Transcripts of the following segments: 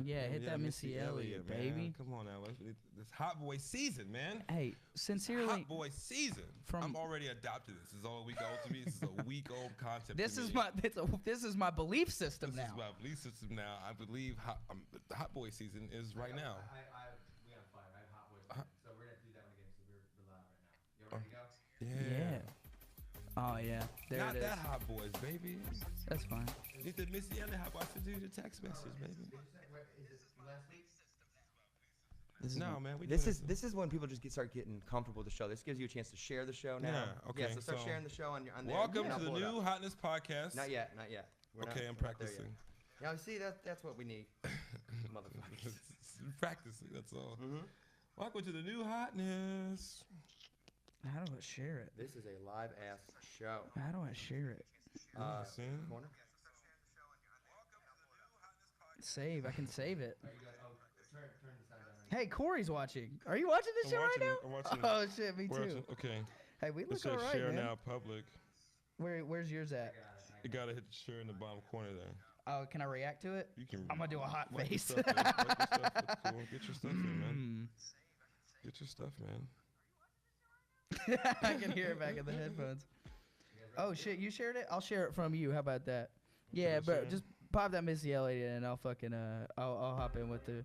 Yeah, hit that Missy Elliott, baby. Man. Come on now. This hot boy season, man. Hey, sincerely. Hot boy season. I'm already adopted this. This is all a week old to me. This is a week old concept This to is me. this is my belief system now. This is my belief system now. I believe the hot boy season is right now. We have fire. I have hot boys. So we're going to do that one again. So we're live right now. You ready to go? Yeah. Oh, yeah. There Not it is. that hot boys, baby. That's fine. Need the Missy Elliott hot boy. I sent you the text message, baby. Is this last week? This is when people just start getting comfortable with the show. This gives you a chance to share the show now. Yeah, okay. Yeah, so start sharing the show on there. Welcome to the new Hotness podcast. Not yet. Okay, I'm practicing. Yeah, see, that's what we need. Motherfuckers. Practicing, that's all. Welcome to the new Hotness. How do I share it? This is a live ass show. How do I share it? Corner. Save. I can save it. Turn the sound down. Hey, Corey's watching. Are you watching this show right now? I'm watching. Oh shit, me too. Watching. Okay. Hey, we It look says alright, share man. now public. Where's yours at? You gotta hit the share in the bottom corner there. Oh, can I react to it? You can. I'm gonna do a hot wipe your face. stuff in. Wipe your stuff. That's cool. Get your stuff in, man. Get your stuff, man. I can hear it back in the headphones. Oh shit, you shared it? I'll share it from you. How about that? Yeah, Can I bro, share? just pop that Missy Elliott and I'll fucking I'll hop in with the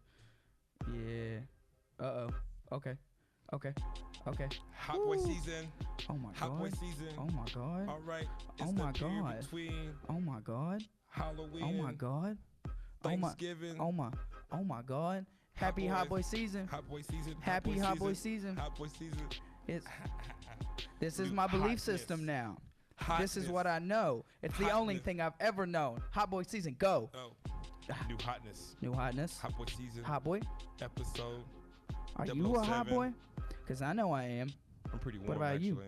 Okay. Hot boy season. Oh my Hot boy god. season. Oh my god. All right. It's Oh my the period God. between Oh my god. Halloween. Oh my god. Thanksgiving. Oh my god. Happy hot boy season. Hot boy season. Happy hot boy season. Hot boy season. This is New my belief hotness. system now. Hotness. This is what I know. It's the only Hotness. thing I've ever known. Hot boy season, go. Oh. New hotness. New hotness. Hot boy season. Hot boy. Episode. Are you a hot 007. boy? Because I know I am. I'm pretty warm. What about you?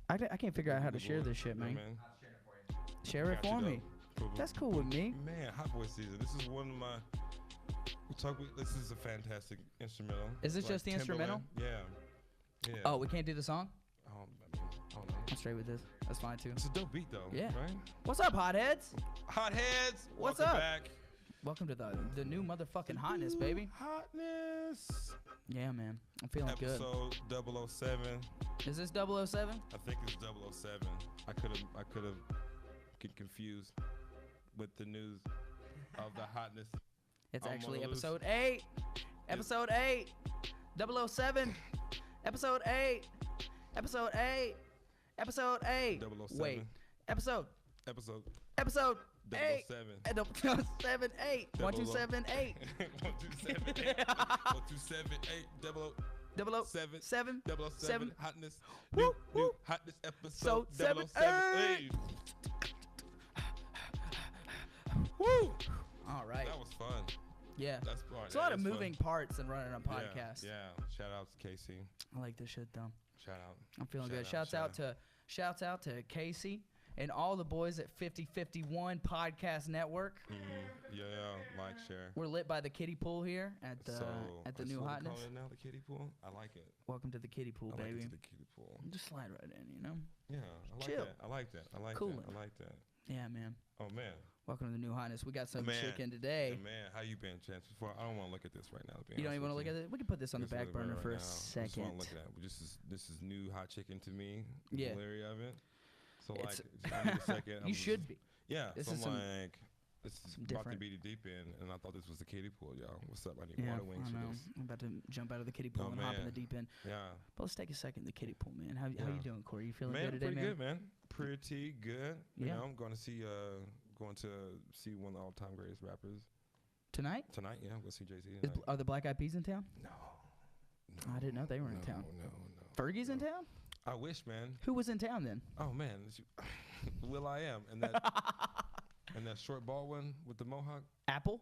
actually. I can't figure out how to share this shit, Yeah, man. I'll share it for you. Share it Got you, for me. though. Cool. That's cool with me. Man, hot boy season. This is one of my. This is a fantastic instrumental. Is this just the instrumental? Timbaland. Yeah. Yeah. Oh, we can't do the song? I don't know. I'm straight with this. That's fine too. It's a dope beat though. Yeah. Right? What's up, hotheads? Hotheads. What's welcome up? Back. Welcome to the new motherfucking hotness, baby. Hotness. Yeah, man. I'm feeling good. Episode 007. Is this 007? I think it's 007. I could have get confused with the news of the hotness. It's I'm actually on the loose. episode 8. Episode 8. 007. Episode 8. Episode 8. Episode 8. 007. Wait. Episode. Episode 8. 007. 078. 1278. 1278. 1278. 007. 007. Hotness. Woo, New woo. hotness episode So 007. 78. Woo! All right. That was fun. Yeah. That's fun. It's a lot of That's moving fun. parts and running a podcast. Yeah. Shout out to Casey. I like this shit though. Shout out. I'm feeling good. Shout Shouts out to Casey and all the boys at 5051 Podcast Network. Yeah. Like, share. We're lit by the kiddie pool here at the that's new what we hotness. call it now, the kiddie pool. I like it. Welcome to the kiddie pool, I like baby. it to the kiddie pool. Just slide right in, you know. Yeah, I like Chill. that. I like that. I like Coolin'. that. I like that. Yeah, man. Oh man. Welcome to the new hotness. We got some Man. chicken today. Hey, man, how you been, Chance? Before I don't want to look at this right now. To be You don't even want to look at it. We can put this on the Just back look at it burner right for a now. I just second. want to look at it. This is new hot chicken to me. Yeah. The Larry of it. So It's- like, I need a second. You should be. Yeah. This so is I'm some- like, this is some about to different- be the deep end, and I thought this was the kiddie pool, y'all. What's up? I need Yeah, water wings I for know. this. I'm about to jump out of the kiddie pool Oh, and hop in man. the deep end. Yeah. But let's take a second in the kiddie pool, man. How you Yeah. doing, Corey? You feeling Man, good today, pretty man? good, man. Pretty good. You Yeah. know, I'm going to see one of the all-time greatest rappers Tonight? tonight. Yeah, I'm going to see JayZ Is, tonight. are the Black Eyed Peas in town? No. I didn't know they were in town. No. Fergie's in town? I wish, man. Who was in town then? Oh man, Will I Am and that and that short bald one with the mohawk. Apple?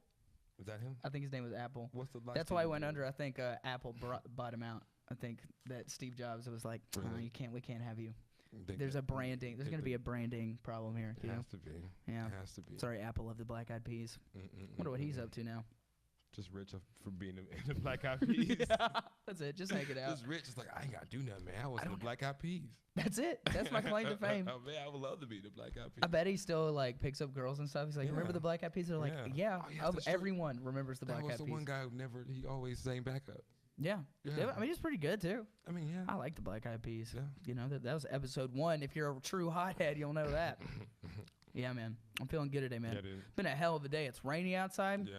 Is that him? I think his name was Apple. What's the last? That's why he went under. I think Apple bought him out. I think that Steve Jobs was like, Really? we can't have you. There's a branding. There's going to be a branding problem here. It You know? has to be. Yeah. It has to be. Sorry, Apple of the Black Eyed Peas. Wonder what he's up to now. Just rich for being in the Black Eyed Peas. Yeah, that's it. Just hang it out. Just rich. It's like I ain't gotta do nothing, man. I was in the Black Eyed Peas. That's it. That's my claim to fame. Oh man, I would love to be the Black Eyed Peas. I bet he still like picks up girls and stuff. He's like, remember Yeah. the Black Eyed Peas? They're like, Yeah. yeah. Oh, yes, of that's true. everyone remembers the That Black was Eyed the Peas. one guy who never. He always sang backup. Yeah. Yeah. I mean, he's pretty good too. I mean, yeah. I like the Black Eyed Peas. Yeah. You know, that was episode 1. If you're a true hothead, you'll know that. Yeah, man. I'm feeling good today, man. Yeah, dude. Been a hell of a day. It's rainy outside. Yeah.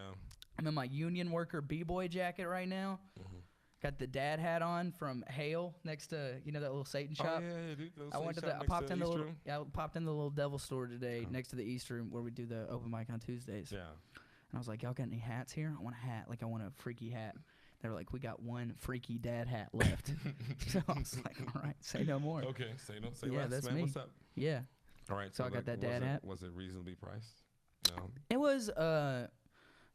I'm in my union worker b-boy jacket right now. Mhm. Got the dad hat on from Hale next to, you know, that little Satan shop. Oh yeah, dude. I went to the. I popped in the little. Yeah, I popped in the little devil store today next to the East Room where we do the open mic on Tuesdays. Yeah. And I was like, y'all got any hats here? I want a hat. Like, I want a freaky hat. They were like, we got one freaky dad hat left. So I was like, all right, say no more. Okay. Say no. Say Yeah, less, that's man. me. What's up? Yeah. All right. So I got that dad hat. Was it reasonably priced? No. It was, I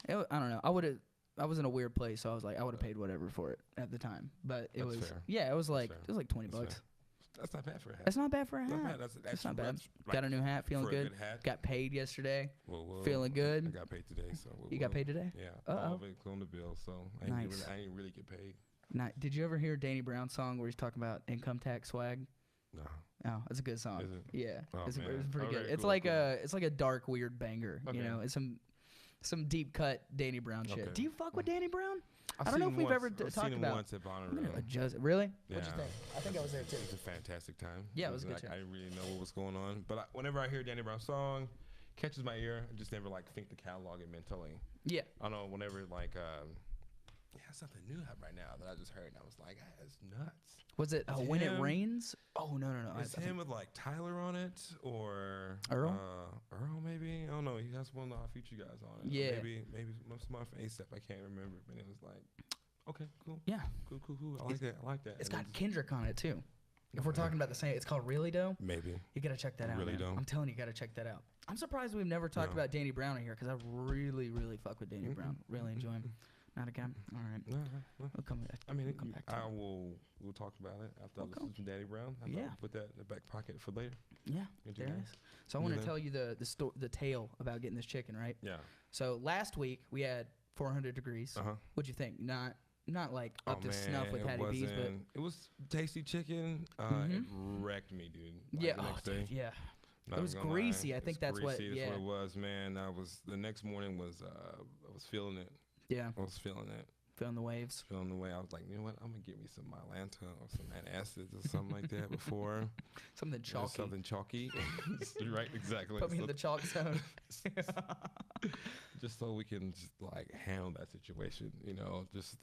don't know. I was in a weird place, so I was like, I would have paid whatever for it at the time. But it That's was, fair. yeah, it was like, fair. it was like 20 That's bucks. fair. That's not bad for a hat. That's not bad for a hat. Not bad. That's not bad. that's Got a new hat, feeling for a good. good hat. Got paid yesterday. Whoa. Feeling good. I got paid today, so You got paid today? Yeah. Uh-oh. All of it on the bill, so I ain't, Nice. I ain't really get paid. Did you ever hear Danny Brown's song where he's talking about income tax swag? No. Oh, it's a good song. Is it? Yeah, Oh, it's man. pretty good. Okay, It's cool, like cool. it's like a dark, weird banger. You Okay. know, it's some deep cut Danny Brown shit. Okay. Do you fuck with Danny Brown? I've I don't know seen if we've once- ever I've talked seen him about. once at I'm gonna Bonnaroo. adjust. Really? What'd you Yeah. think? I think I was there too. It was a fantastic time. Yeah, it was good like, too. I didn't really know what was going on, but whenever I hear Danny Brown's song, catches my ear. I just never like think to catalog it mentally. Yeah. I don't know. Whenever like something new happened right now that I just heard, and I was like, that's nuts. Was it It's When It him. Rains? Oh no. It's him with like Tyler on it, or Earl? Earl maybe. I don't know. He has one of our feature guys on it. Yeah. Maybe some off ASAP. I can't remember, but it was like, okay, cool. Yeah. Cool. I like that. It's And got Kendrick on it too. If we're talking about the same, it's called Really Dough. maybe. You gotta check that out. Really man. Dough? I'm telling you, gotta check that out. I'm surprised we've never talked No. about Danny Brown in here because I really fuck with Danny Brown. Really enjoy him. Not again. All right. No. We'll come back. I mean, We'll come back to it. we'll talk about it after I Okay. listen to Danny Brown. Yeah. Put that in the back pocket for later. Yeah. You do There it that? is. So I want to then- tell you the tale about getting this chicken, right? Yeah. So last week we had 400 degrees. Uh huh. What'd you think? Not like up to snuff with it Patty B's, but wasn't- it was tasty chicken. It Mhm. wrecked me, dude. Like, yeah, the next day. dude, yeah. Not It was gonna lie. greasy. I It think was that's what- greasy. yeah. That's what it was, man. The next morning was I was feeling it. Yeah, I was feeling it. feeling the waves. Feeling the way. I was like, you know what? I'm gonna get me some Mylanta or some antacids or something like that before. Something You know, chalky. something chalky. Right, exactly. Put me in So- the chalk zone. just so we can just like handle that situation, you know, just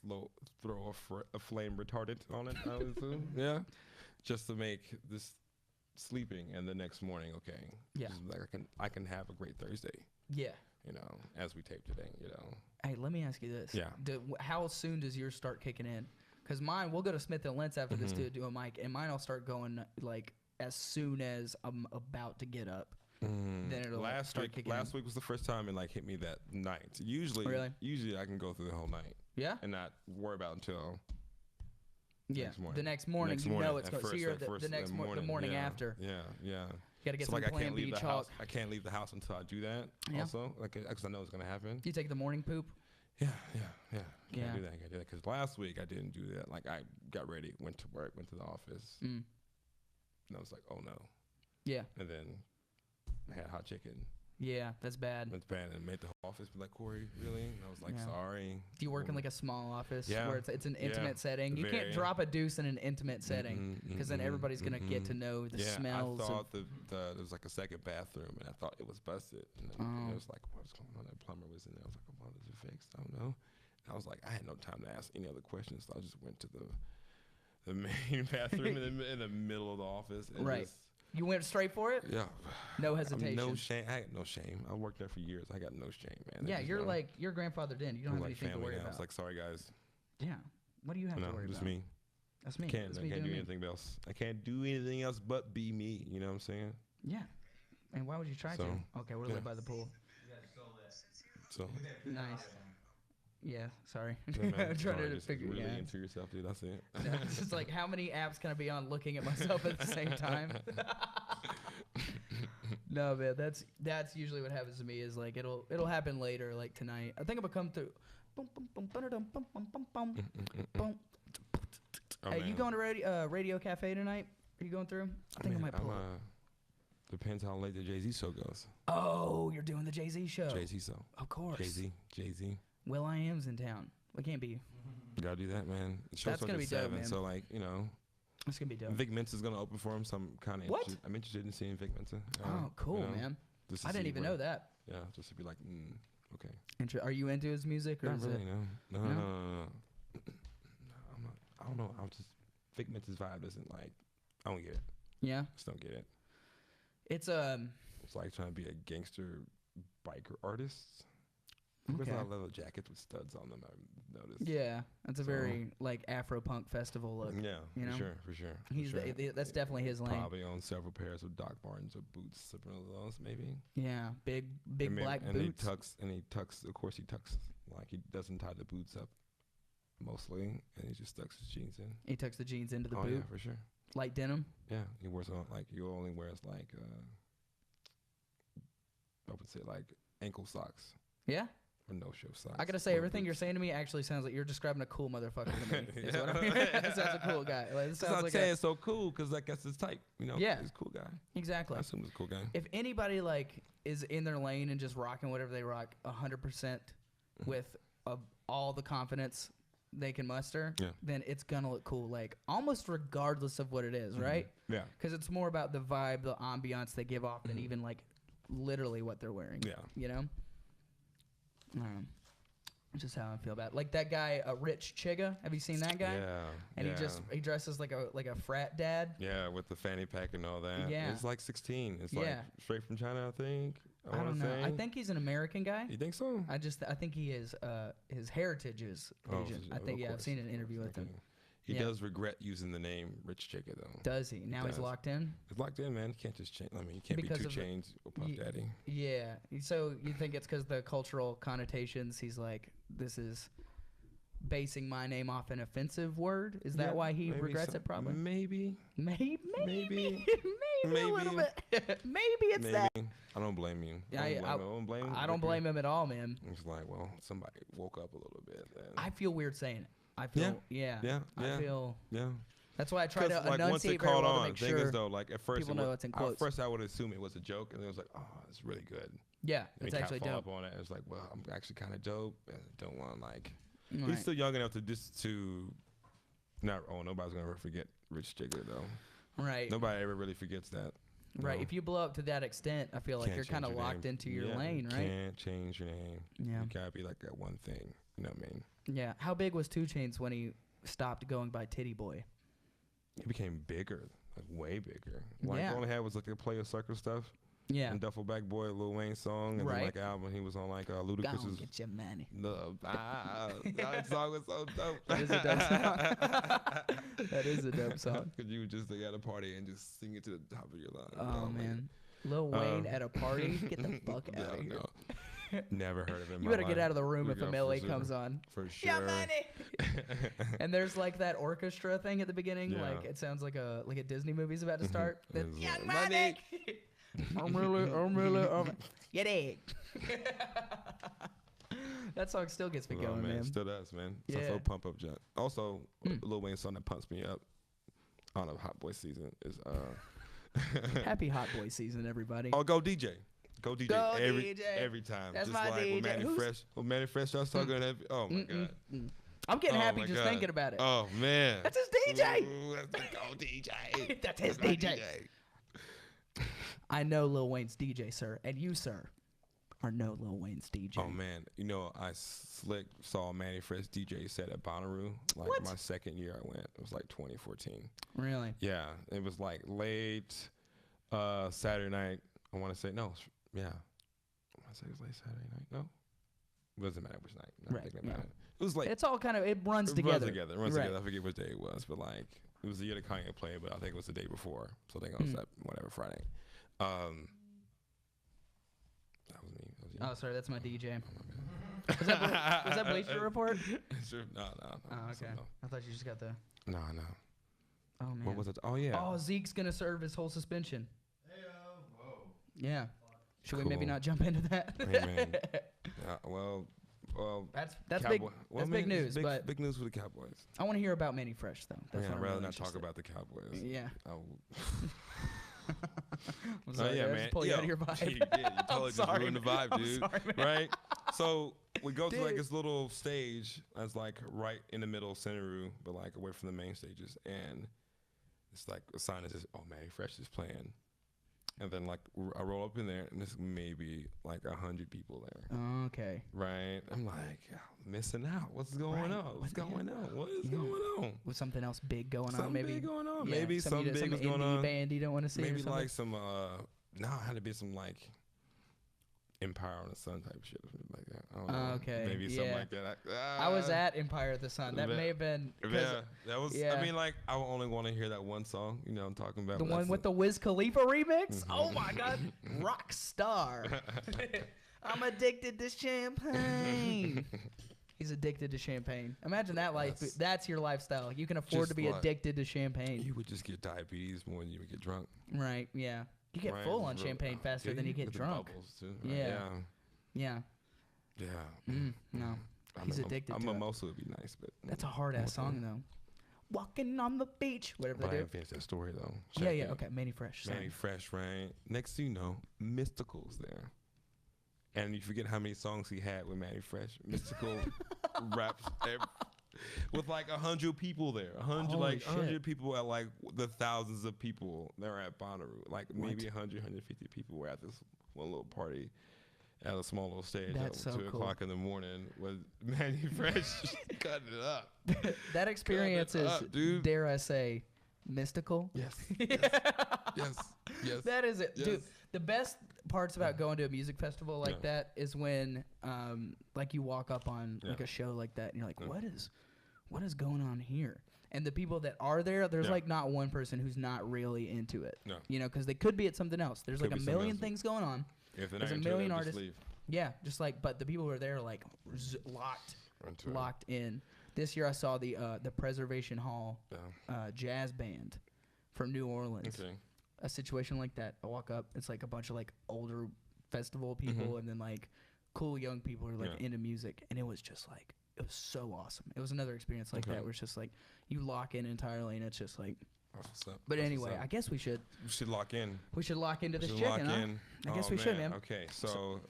throw a flame retardant on it, I would assume. Yeah, just to make this sleeping and the next morning okay. Yeah. Just like I can have a great Thursday, Yeah. you know, as we tape today, you know. Hey, let me ask you this. Yeah. How soon does yours start kicking in? Because mine, we'll go to Smith & Lentz after this to do a mic, and mine will start going like as soon as I'm about to get up. Then it'll start kicking last in. week was the first time it like hit me that night. Usually I can go through the whole night Yeah? and not worry about until Yeah. next morning. The next morning, Next you know morning, it's at going. So first, you're at first, the morning yeah, after. Yeah. You got to get So some like I Plan can't B leave the chalk. house. I can't leave the house until I do that. Yeah. Also, like, because I know it's gonna happen. Do you take the morning poop? Yeah. Yeah. Can't do that. Because last week I didn't do that. Like I got ready, went to work, went to the office, Mm. and I was like, oh no. Yeah. And then I had hot chicken. Yeah, that's bad. Went to bed and made the whole office be like, Corey, really? And I was like, Yeah. sorry. Do you work in like a small office Yeah. where it's an Yeah. intimate setting? You can't Very. drop a deuce in an intimate setting because then everybody's gonna get to know the yeah, smells. I of, thought there was like a second bathroom, and I thought it was busted. And then it was like, what's going on? That plumber was in there. I was like, well, is it fixed? I don't know. And I was like, I had no time to ask any other questions, so I just went to the main bathroom in the middle of the office. And Right. just- you went straight for it? yeah. No hesitation. No shame. I had no shame. I worked there for years. I got no shame, man. Yeah, Just, you're like your grandfathered in. You don't I'm have like anything to family worry now. about. It's like, sorry guys. Yeah. What do you have No, to worry just about? me. That's me. I That's me can't doing do me. anything else. I can't do anything else but be me. You know what I'm saying? Yeah. And why would you try So, to? Okay, we're yeah. lit by the pool. So. Nice. Yeah, sorry. Yeah, man. I'm trying Sorry, to just figure really yeah. into yourself, dude. That's it. No, it's just like how many apps can I be on looking at myself at the same time? No, man, that's usually what happens to me is like it'll happen later, like tonight. I think I'm gonna come through. Oh, Hey, man. you going to Radio Cafe tonight? Are you going through? I think I might pull it. Depends how late the JayZ show goes. Oh, you're doing the JayZ show. JayZ show. Of course. JayZ. Will I Am's in town. We can't be. You gotta do that, man. The show's That's gonna starts be at dope, 7, man. so like, you know, It's gonna be dope. Vic Mensa's gonna open for him, so I'm kind of What? interested. I'm interested in seeing Vic Mensa. Oh, cool, man. just to I didn't see even where- know that. Yeah, just to be like, okay. Are you into his music or Not is really, it? no. No? No, I'm not. I don't know. I'm just Vic Mensa's vibe isn't like. I don't get it. Yeah. Just don't get it. It's It's like trying to be a gangster biker artist. There's a okay. lot of leather jackets with studs on them. I've noticed. Yeah, that's a So- very like Afro punk festival look. Yeah, you know? for sure. He's for sure. that's definitely his lane. Probably owns several pairs of Doc Martens or boots, something of those maybe. Yeah, big black and boots. He tucks. Of course, he tucks. Like he doesn't tie the boots up, mostly, and he just tucks his jeans in. He tucks the jeans into the Oh boot, yeah, for sure. light denim. Yeah, he wears on like he only wears like I would say like ankle socks Yeah, or no show socks. I gotta say, or everything you're boots. saying to me actually sounds like you're describing a cool motherfucker to me. Is Yeah. what I mean. That sounds a cool guy. Like, it That's sounds what I'm like saying. It's so cool because I guess it's type. You know. Yeah. He's a cool guy. exactly. I assume he's a cool guy. If anybody like is in their lane and just rocking whatever they rock 100% with all the confidence they can muster, Yeah. then it's gonna look cool. Like almost regardless of what it is, right? Yeah. Because it's more about the vibe, the ambiance they give off than even like literally what they're wearing. Yeah. You know? That's just how I feel about it. Like that guy, Rich Chigga. Have you seen that guy? Yeah. And yeah. he dresses like a frat dad. Yeah, with the fanny pack and all that. Yeah. It's like 16. It's like Yeah. straight from China, I think. I wanna don't know. say. I think he's an American guy. You think so? I think he is. His heritage is Oh, Asian. of I think. Yeah, I've course, seen an of interview course, with him. okay. He Yeah. does regret using the name Rich Chigga though. Does he? Now he's does. locked in. It's locked in, man. You can't just change. I mean, you can't Because be of two the- chains or Puff Ye- Daddy. Yeah. So you think it's because the cultural connotations? He's like, this is basing my name off an offensive word. Is that Yeah, why he maybe regrets so. it? Probably. Maybe. Maybe. Maybe. Maybe a little Maybe. bit. Maybe it's Maybe. that. I don't blame you. Yeah, I don't blame him. I don't blame him at all, man. It's like, well, somebody woke up a little bit. Then. I feel weird saying it. I feel. Yeah. Yeah. I feel. Yeah. That's why I try to 'Cause, like, once it enunciate very caught well to on, make thing sure is though, like at first people it know was- it's in At quotes. first, I would assume it was a joke, and it was like, oh, it's really good. Yeah, And it's he actually kinda dope. follow up on it. It's like, well, I'm actually kind of dope. And I don't want like. Right. He's still young enough to not. Oh, nobody's gonna ever forget Rich Jigger though. Right. Nobody ever really forgets that. Right. No. If you blow up to that extent, I feel like Can't you're kind of change your locked name. into your Yeah, lane, you right? Can't change your name. Yeah. You gotta be like that one thing. You know what I mean? Yeah. How big was 2 Chainz when he stopped going by Titty Boy? He became bigger, like way bigger. Like Yeah. all he had was like the Player Circle stuff. Yeah. And Duffel Bag Boy, Lil Wayne song, and Right. then like album he was on like Go Ludacris's get your money. that song was so dope. That is a dope song. That is a dope song. Cause you would just like at a party and just sing it to the top of your lungs. Oh, man. Lil Wayne at a party? Get the fuck out of here. No. Never heard of him. in You my better get life. out of the room if Yeah, MLA for sure. comes on. For sure. Your money. And there's like that orchestra thing at the beginning. Yeah. Like it sounds like a Disney movie's about to start. The It's young like, money. I'm really. Get it. That song still gets me Oh, going, man. Still does, man. It's a Yeah. slow pump up jump. Also, Mm. Lil Wayne's song that pumps me up on a Hot Boy season is Happy Hot Boy season, everybody. Oh, go DJ. Go DJ. Go every DJ. every time. That's Just my like DJ. when Manny Who's- Fresh. When Manny Fresh starts talking that. Oh my god. I'm getting Oh happy my just God. thinking about it. Oh man. That's his DJ. Ooh, that's the go DJ. That's his my DJ. I know Lil Wayne's DJ, sir, and you, sir, are no Lil Wayne's DJ. Oh man, you know I saw Manny Fresh DJ set at Bonnaroo like What? my second year I went. It was like 2014. Really? Yeah, it was like late Saturday night. I want to say no. Yeah, I want to say it was late Saturday night. No, it doesn't matter which night. No, Right, thinking yeah. about it. It was like It's all kind of it runs it together. runs Right. together. I forget which day it was, but like it was the year that Kanye played, but I think it was the day before. So I think it was that whatever Friday. That was me. That was you. Oh, sorry, that's my DJ. Was that Bleacher Report? Sure. No. Oh, okay. No. I thought you just got the. No. Oh man. What was it? Oh yeah. Oh, Zeke's gonna serve his whole suspension. Whoa. Yeah. Should we maybe Cool. not jump into that? Hey, man. Well, That's big. Cowboy. That's big news. But big news for the Cowboys. I want to hear about Manny Fresh though. That's Yeah, what I'd I'm rather really not talk interested. about the Cowboys. Yeah. I'm Oh sorry, yeah, I man. just pulled you out of your vibe. You did. You totally just sorry, ruined the vibe, I'm dude. sorry, man. Right? So we go to like Dude. this little stage that's like right in the middle of center room, but like away from the main stages, and it's like a sign that says, "Oh, Manny Fresh is playing." And then like I roll up in there, and there's maybe like 100 people there. Okay. Right? I'm like, missing out. What's going Right. on? What's going on? What is Yeah. going on? With something else big going on, Something maybe. big going on. Yeah, Maybe something big is going indie on. band you don't want to see. or Maybe something? like some no, it had to be some like Empire on the Sun type shit or something like that. I don't know. Okay, Maybe something yeah. like that. I was at Empire of the Sun. That Yeah. may have been 'cause Yeah, that was. yeah. I mean, like I only want to hear that one song. You know, what I'm talking about the but one that's with it. the Wiz Khalifa remix. Oh my God, rock star. I'm addicted to champagne. He's addicted to champagne. Imagine that life. Yes. That's your lifestyle. You can afford Just to be like- addicted to champagne. You would just get diabetes more than you would get drunk. Right? Yeah. You get Right? full on Real- champagne faster yeah, than you get with the drunk. bubbles, too. Right? Yeah. Yeah. Yeah. Yeah. No. He's addicted a to it. mimosa would be nice, but That's a hard ass song though. Walking on the beach, whatever But I they do. haven't finished that story though. Yeah, Check yeah. it. Okay, Manny Fresh. sorry. Manny Fresh, right? Next thing you know, Mystical's there. And you forget how many songs he had with Manny Fresh. Mystical raps with like 100 people there. 100 Holy like shit. 100 people at like the thousands of people that were at Bonnaroo. Like maybe 100, 150 people were at this one little party at a small little stage That's at so 2 cool. o'clock in the morning with Manny Fresh cutting it up. That experience is, up, dude. dare I say, mystical. Yes. Yes. Yes. That is it, dude. Yes. The best parts about going to a music festival like Yeah. that is when, like, you walk up on like Yeah. a show like that, and you're like, Yeah. what is going on here? And the people that are there, there's Yeah. like not one person who's not really into it. No. You know, because they could be at something else. There's Could like a be something million else. things going on. If they're There's not a into it, million they'll just artists. leave. Yeah, just like, but the people who are there are like locked Into it. locked in. This year I saw the Preservation Hall Yeah. jazz band from New Orleans. Okay. A situation like that. I walk up, it's like a bunch of like older festival people and then like cool young people who are like Yeah. into music, and it was just like it was so awesome. It was another experience like Okay. that where it's just like you lock in entirely, and it's just like. That's what's up. But That's anyway, what's I up. guess we should lould lock in. lock into We this should chicken. lock Huh? in. I guess Oh, we should, man. Okay, so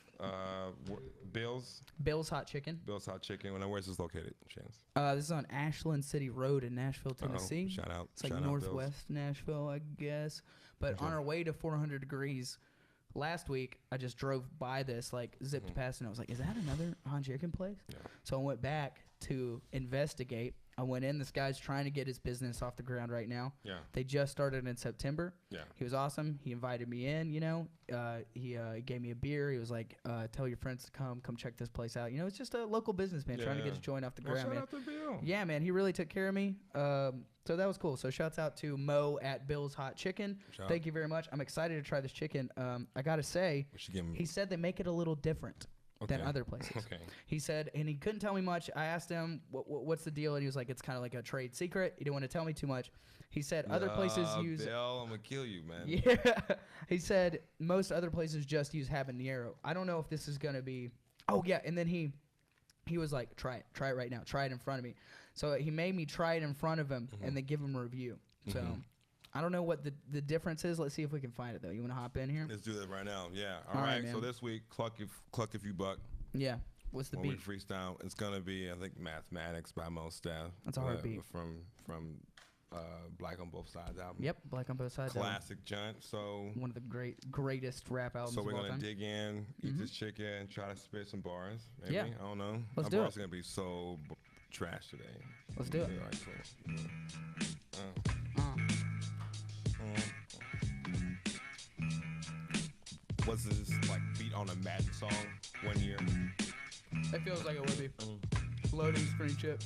Bill's Bill's Hot Chicken. Hot Chicken. Where's this located, Chance? This is on Ashland City Road in Nashville, Tennessee. Shout out. It's like shout out Bill's. northwest Nashville, I guess. But Okay. on our way to 400 degrees last week, I just drove by this, like zipped past, and I was like, "Is that another hot chicken place?" Yeah. So I went back to investigate. I went in. This guy's trying to get his business off the ground right now. Yeah. They just started in September. Yeah. He was awesome. He invited me in, you know. He gave me a beer. He was like, tell your friends to come check this place out. You know, it's just a local businessman trying to get Yeah. his joint off the Well, ground, shout man. out to Bill. Yeah, man, he really took care of me. So that was cool. So shouts out to Mo at Bill's Hot Chicken. Shout Thank you very much. I'm excited to try this chicken. I gotta say, We should give him. he said they make it a little different than Okay. other places. Okay. He said, and he couldn't tell me much. I asked him, what's the deal? And he was like, it's kind of like a trade secret. He didn't want to tell me too much. He said other places use. Bill, I'm gonna kill you, man. Yeah. He said most other places just use habanero. I don't know if this is gonna be. Oh yeah, and then he was like, try it right now, try it in front of me. So he made me try it in front of him and then give him a review. So I don't know what the difference is. Let's see if we can find it though. You want to hop in here? Let's do that right now. Yeah. All All right, right. So man. this week, cluck if you buck. Yeah. What's the When we beat? freestyle, it's gonna be I think Mathematics by Mo Staff. That's a hard beat. From Black on Both Sides album. Yep, Black on Both Sides. Classic Junt. So One of the greatest rap albums so of we're all gonna time. dig in, eat this chicken, try to spit some bars. Maybe. Yeah. I don't know. Let's Our do bars it. are gonna be so trash today. Let's do it. All right, cool. Was this like beat on a Madden song one year? It feels like it would be. Loading screen chip.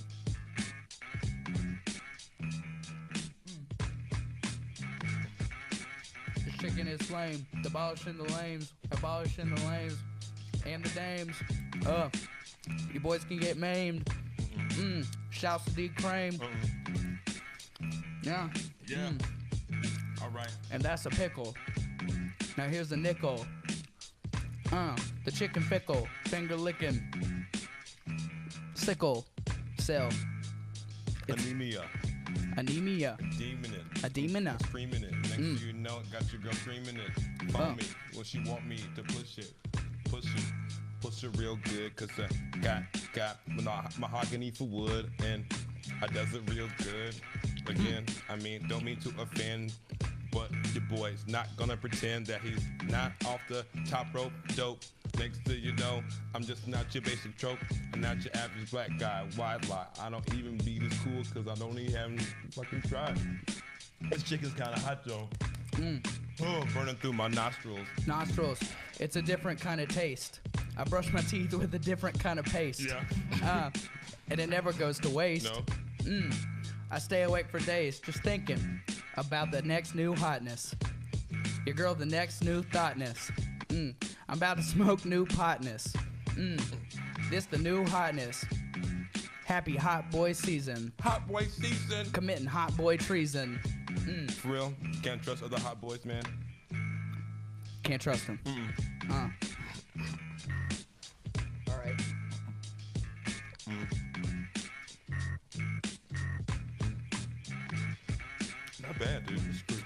This chicken is flame. Abolishing the lames. Abolishing the lames. And the dames. You boys can get maimed. Shouts to D Crane. Yeah. Yeah. All right. And that's a pickle. Now here's the nickel. The chicken pickle. Finger licking. sickle cell. Anemia. Anemia. Demon it. A demon. Screaming it. Next thing you know, got your girl screaming it. Phone me. Well, she want me to push it. Push it. Push it real good. Cause I got mahogany for wood. And I does it real good. Again, I mean, don't mean to offend. But your boy's not gonna pretend that he's not off the top rope. Dope. Next thing you know, I'm just not your basic trope. I'm not your average black guy. Why lie? I don't even be this cool because I don't even have fucking tried. This chicken's kind of hot though. Oh, burning through my nostrils. Nostrils. It's a different kind of taste. I brush my teeth with a different kind of paste. Yeah. And it never goes to waste. No. I stay awake for days just thinking about the next new hotness. Your girl, the next new thoughtness. I'm about to smoke new potness. This the new hotness. Happy hot boy season. Hot boy season. Committing hot boy treason. For real? Can't trust other hot boys, man. Can't trust him. All right. Not bad, dude.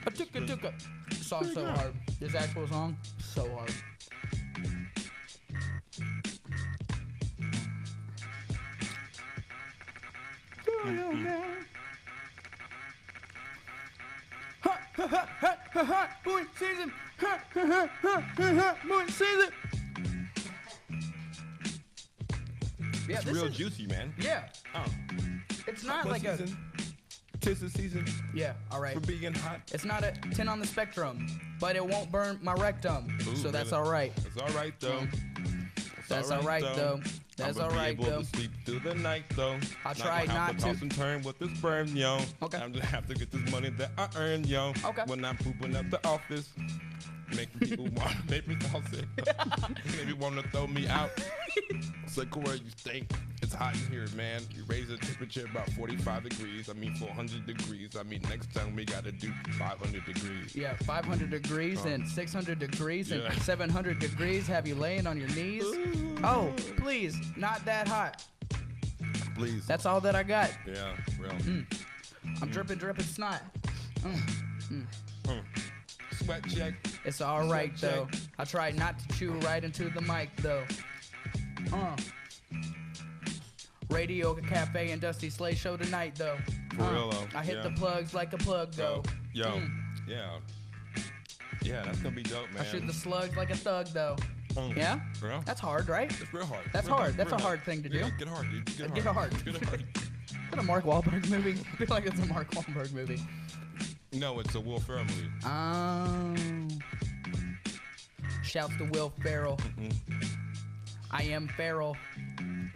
It's good. Song's so hard. This actual song, so hard. Boy season. Boy season. Yeah, It's this real is, juicy, man. yeah. Oh. It's not What like a. season? 'Tis the season Yeah, all right. for being hot. It's not a 10 on the spectrum, but it won't burn my rectum. Ooh, So that's really? all right. It's all right, though. That's all right, though. That's all right, I'm though. able to sleep through the night, though. I'll try gonna have not to. to. Toss and turn with this sperm, yo. Okay. I'm gonna have to get this money that I earn, yo. Okay. When I'm pooping up the office, making people want to make me fall sick. Maybe want to throw me out. It's like, Corey, you stink. It's hot in here, man. You raise the temperature about 45 degrees. I mean, 400 degrees. I mean, next time we gotta do 500 degrees. Yeah, 500 degrees and 600 degrees Yeah. and 700 degrees have you laying on your knees. Oh, please, not that hot. Please. That's all that I got. Yeah, real. I'm dripping snot. Sweat check. It's all right, Check. though. I tried not to chew right into the mic, though. Radio Cafe and Dusty Slay show tonight, though. For real, though. I hit Yeah. the plugs like a plug, though. Yo. Yeah. Yeah, that's gonna be dope, man. I shoot the slugs like a thug, though. Mm. Yeah? Real? That's hard, right? It's real hard. That's Real hard. That's real a hard thing to do. Yeah, get hard, dude. Get Get hard. hard. Get hard. Is that a Mark Wahlberg movie? I feel like it's a Mark Wahlberg movie. No, it's a Will Ferrell movie. Shouts to Will Ferrell. I am feral.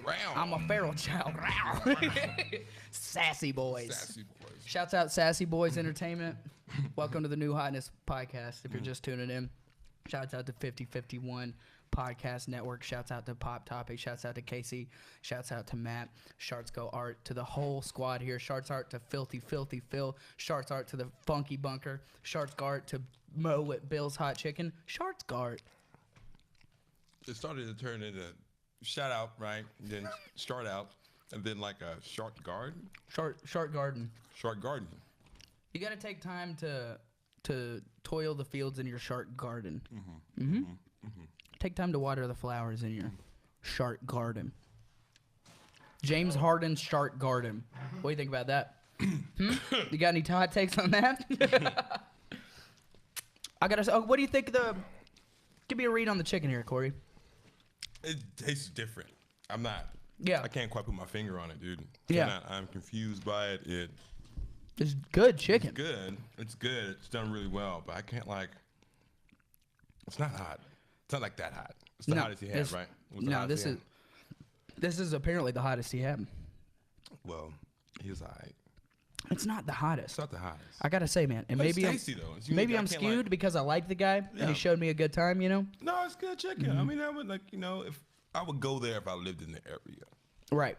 Round. I'm a feral child. Sassy boys. Sassy boys. Shouts out Sassy Boys Entertainment. Welcome to the New Hotness podcast. If you're just tuning in, shouts out to 5051 Podcast Network. Shouts out to Pop Topic. Shouts out to Casey. Shouts out to Matt. Sharts Go Art to the whole squad here. Sharts Art to Filthy Phil. Sharts Art to the Funky Bunker. Sharts Art to Mo at Bill's Hot Chicken. Sharts Art. It started to turn into shout out, right? Then start out, and then like a shark garden. Shark Garden. Shark garden. You got to take time to toil the fields in your shark garden. Take time to water the flowers in your shark garden. James Harden's shark garden. What do you think about that? You got any hot takes on that? I gotta say, what do you think give me a read on the chicken here, Corey. It tastes different. I'm not. Yeah. I can't quite put my finger on it, dude. Yeah. Cannot. I'm confused by it. It's good chicken. It's good. It's good. It's done really well, but I can't like. It's not hot. It's not like that hot. It's the hottest he had, it's- right? It was the No, hottest he this is apparently the hottest he had. had. Well, he was alright. It's not the hottest. It's not the hottest. I gotta say, man, and But maybe it's tasty though. It's unique. maybe I I'm can't, skewed like- because I like the guy and Yeah. he showed me a good time. You know. No, it's good chicken. I mean, I would like if I would go there if I lived in the area. Right.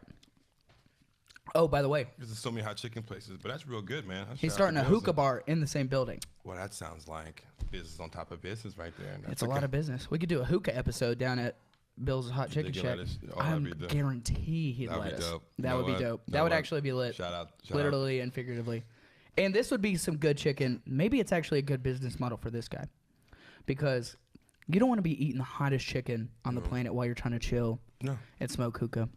Oh, by the way, There's so many hot chicken places, but that's real good, man. he's starting a hookah bar in the same building. Well, that sounds like business on top of business right there. And It's a lot of business. We could do a hookah episode down at Bill's Hot They Chicken could Shack, let us- oh, I that'd be dope. guarantee he'd That'd let be us. dope. That Know would be what? dope. Know That would what? actually be lit. Shout out. Literally and figuratively. And this would be some good chicken. Maybe it's actually a good business model for this guy. Because you don't want to be eating the hottest chicken on the planet while you're trying to chill No. and smoke hookah.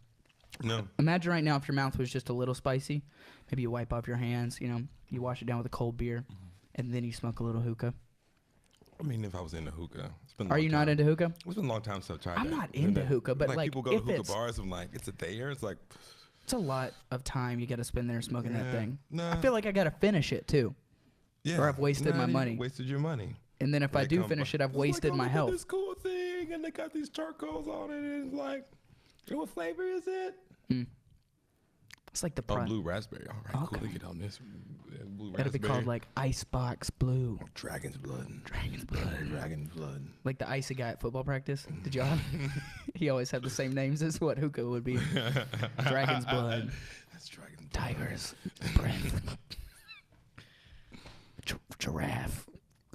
No. Imagine right now if your mouth was just a little spicy. Maybe you wipe off your hands, you know, you wash it down with a cold beer, and then you smoke a little hookah. I mean, if I was into hookah, it's been. A Are long you time. not into hookah? It's been a long time since I've tried I'm that. not And into then, hookah, but, like, people go to if hookah it's- bars and like it's a there. It's like It's a lot of time you got to spend there smoking that Yeah, thing. nah. I feel like I got to finish it too. yeah, I've wasted nah, my you money. Wasted your money. And then if When I they do come finish by- it, I've it's like, wasted oh, my look at health. This cool thing, and they got these charcoals on it, and it's like, what flavor is it? It's like the Oh, price. blue raspberry. All right, cool. Okay. They get on this. Blue That'll be raspberry. called like Icebox Blue. Dragon's blood. Dragon's Blood. Dragon's blood. Like the icy guy at football practice. Did y'all have? He always had the same names as what hookah would be. Dragon's Blood. That's dragon's blood. Tiger's breath. Giraffe.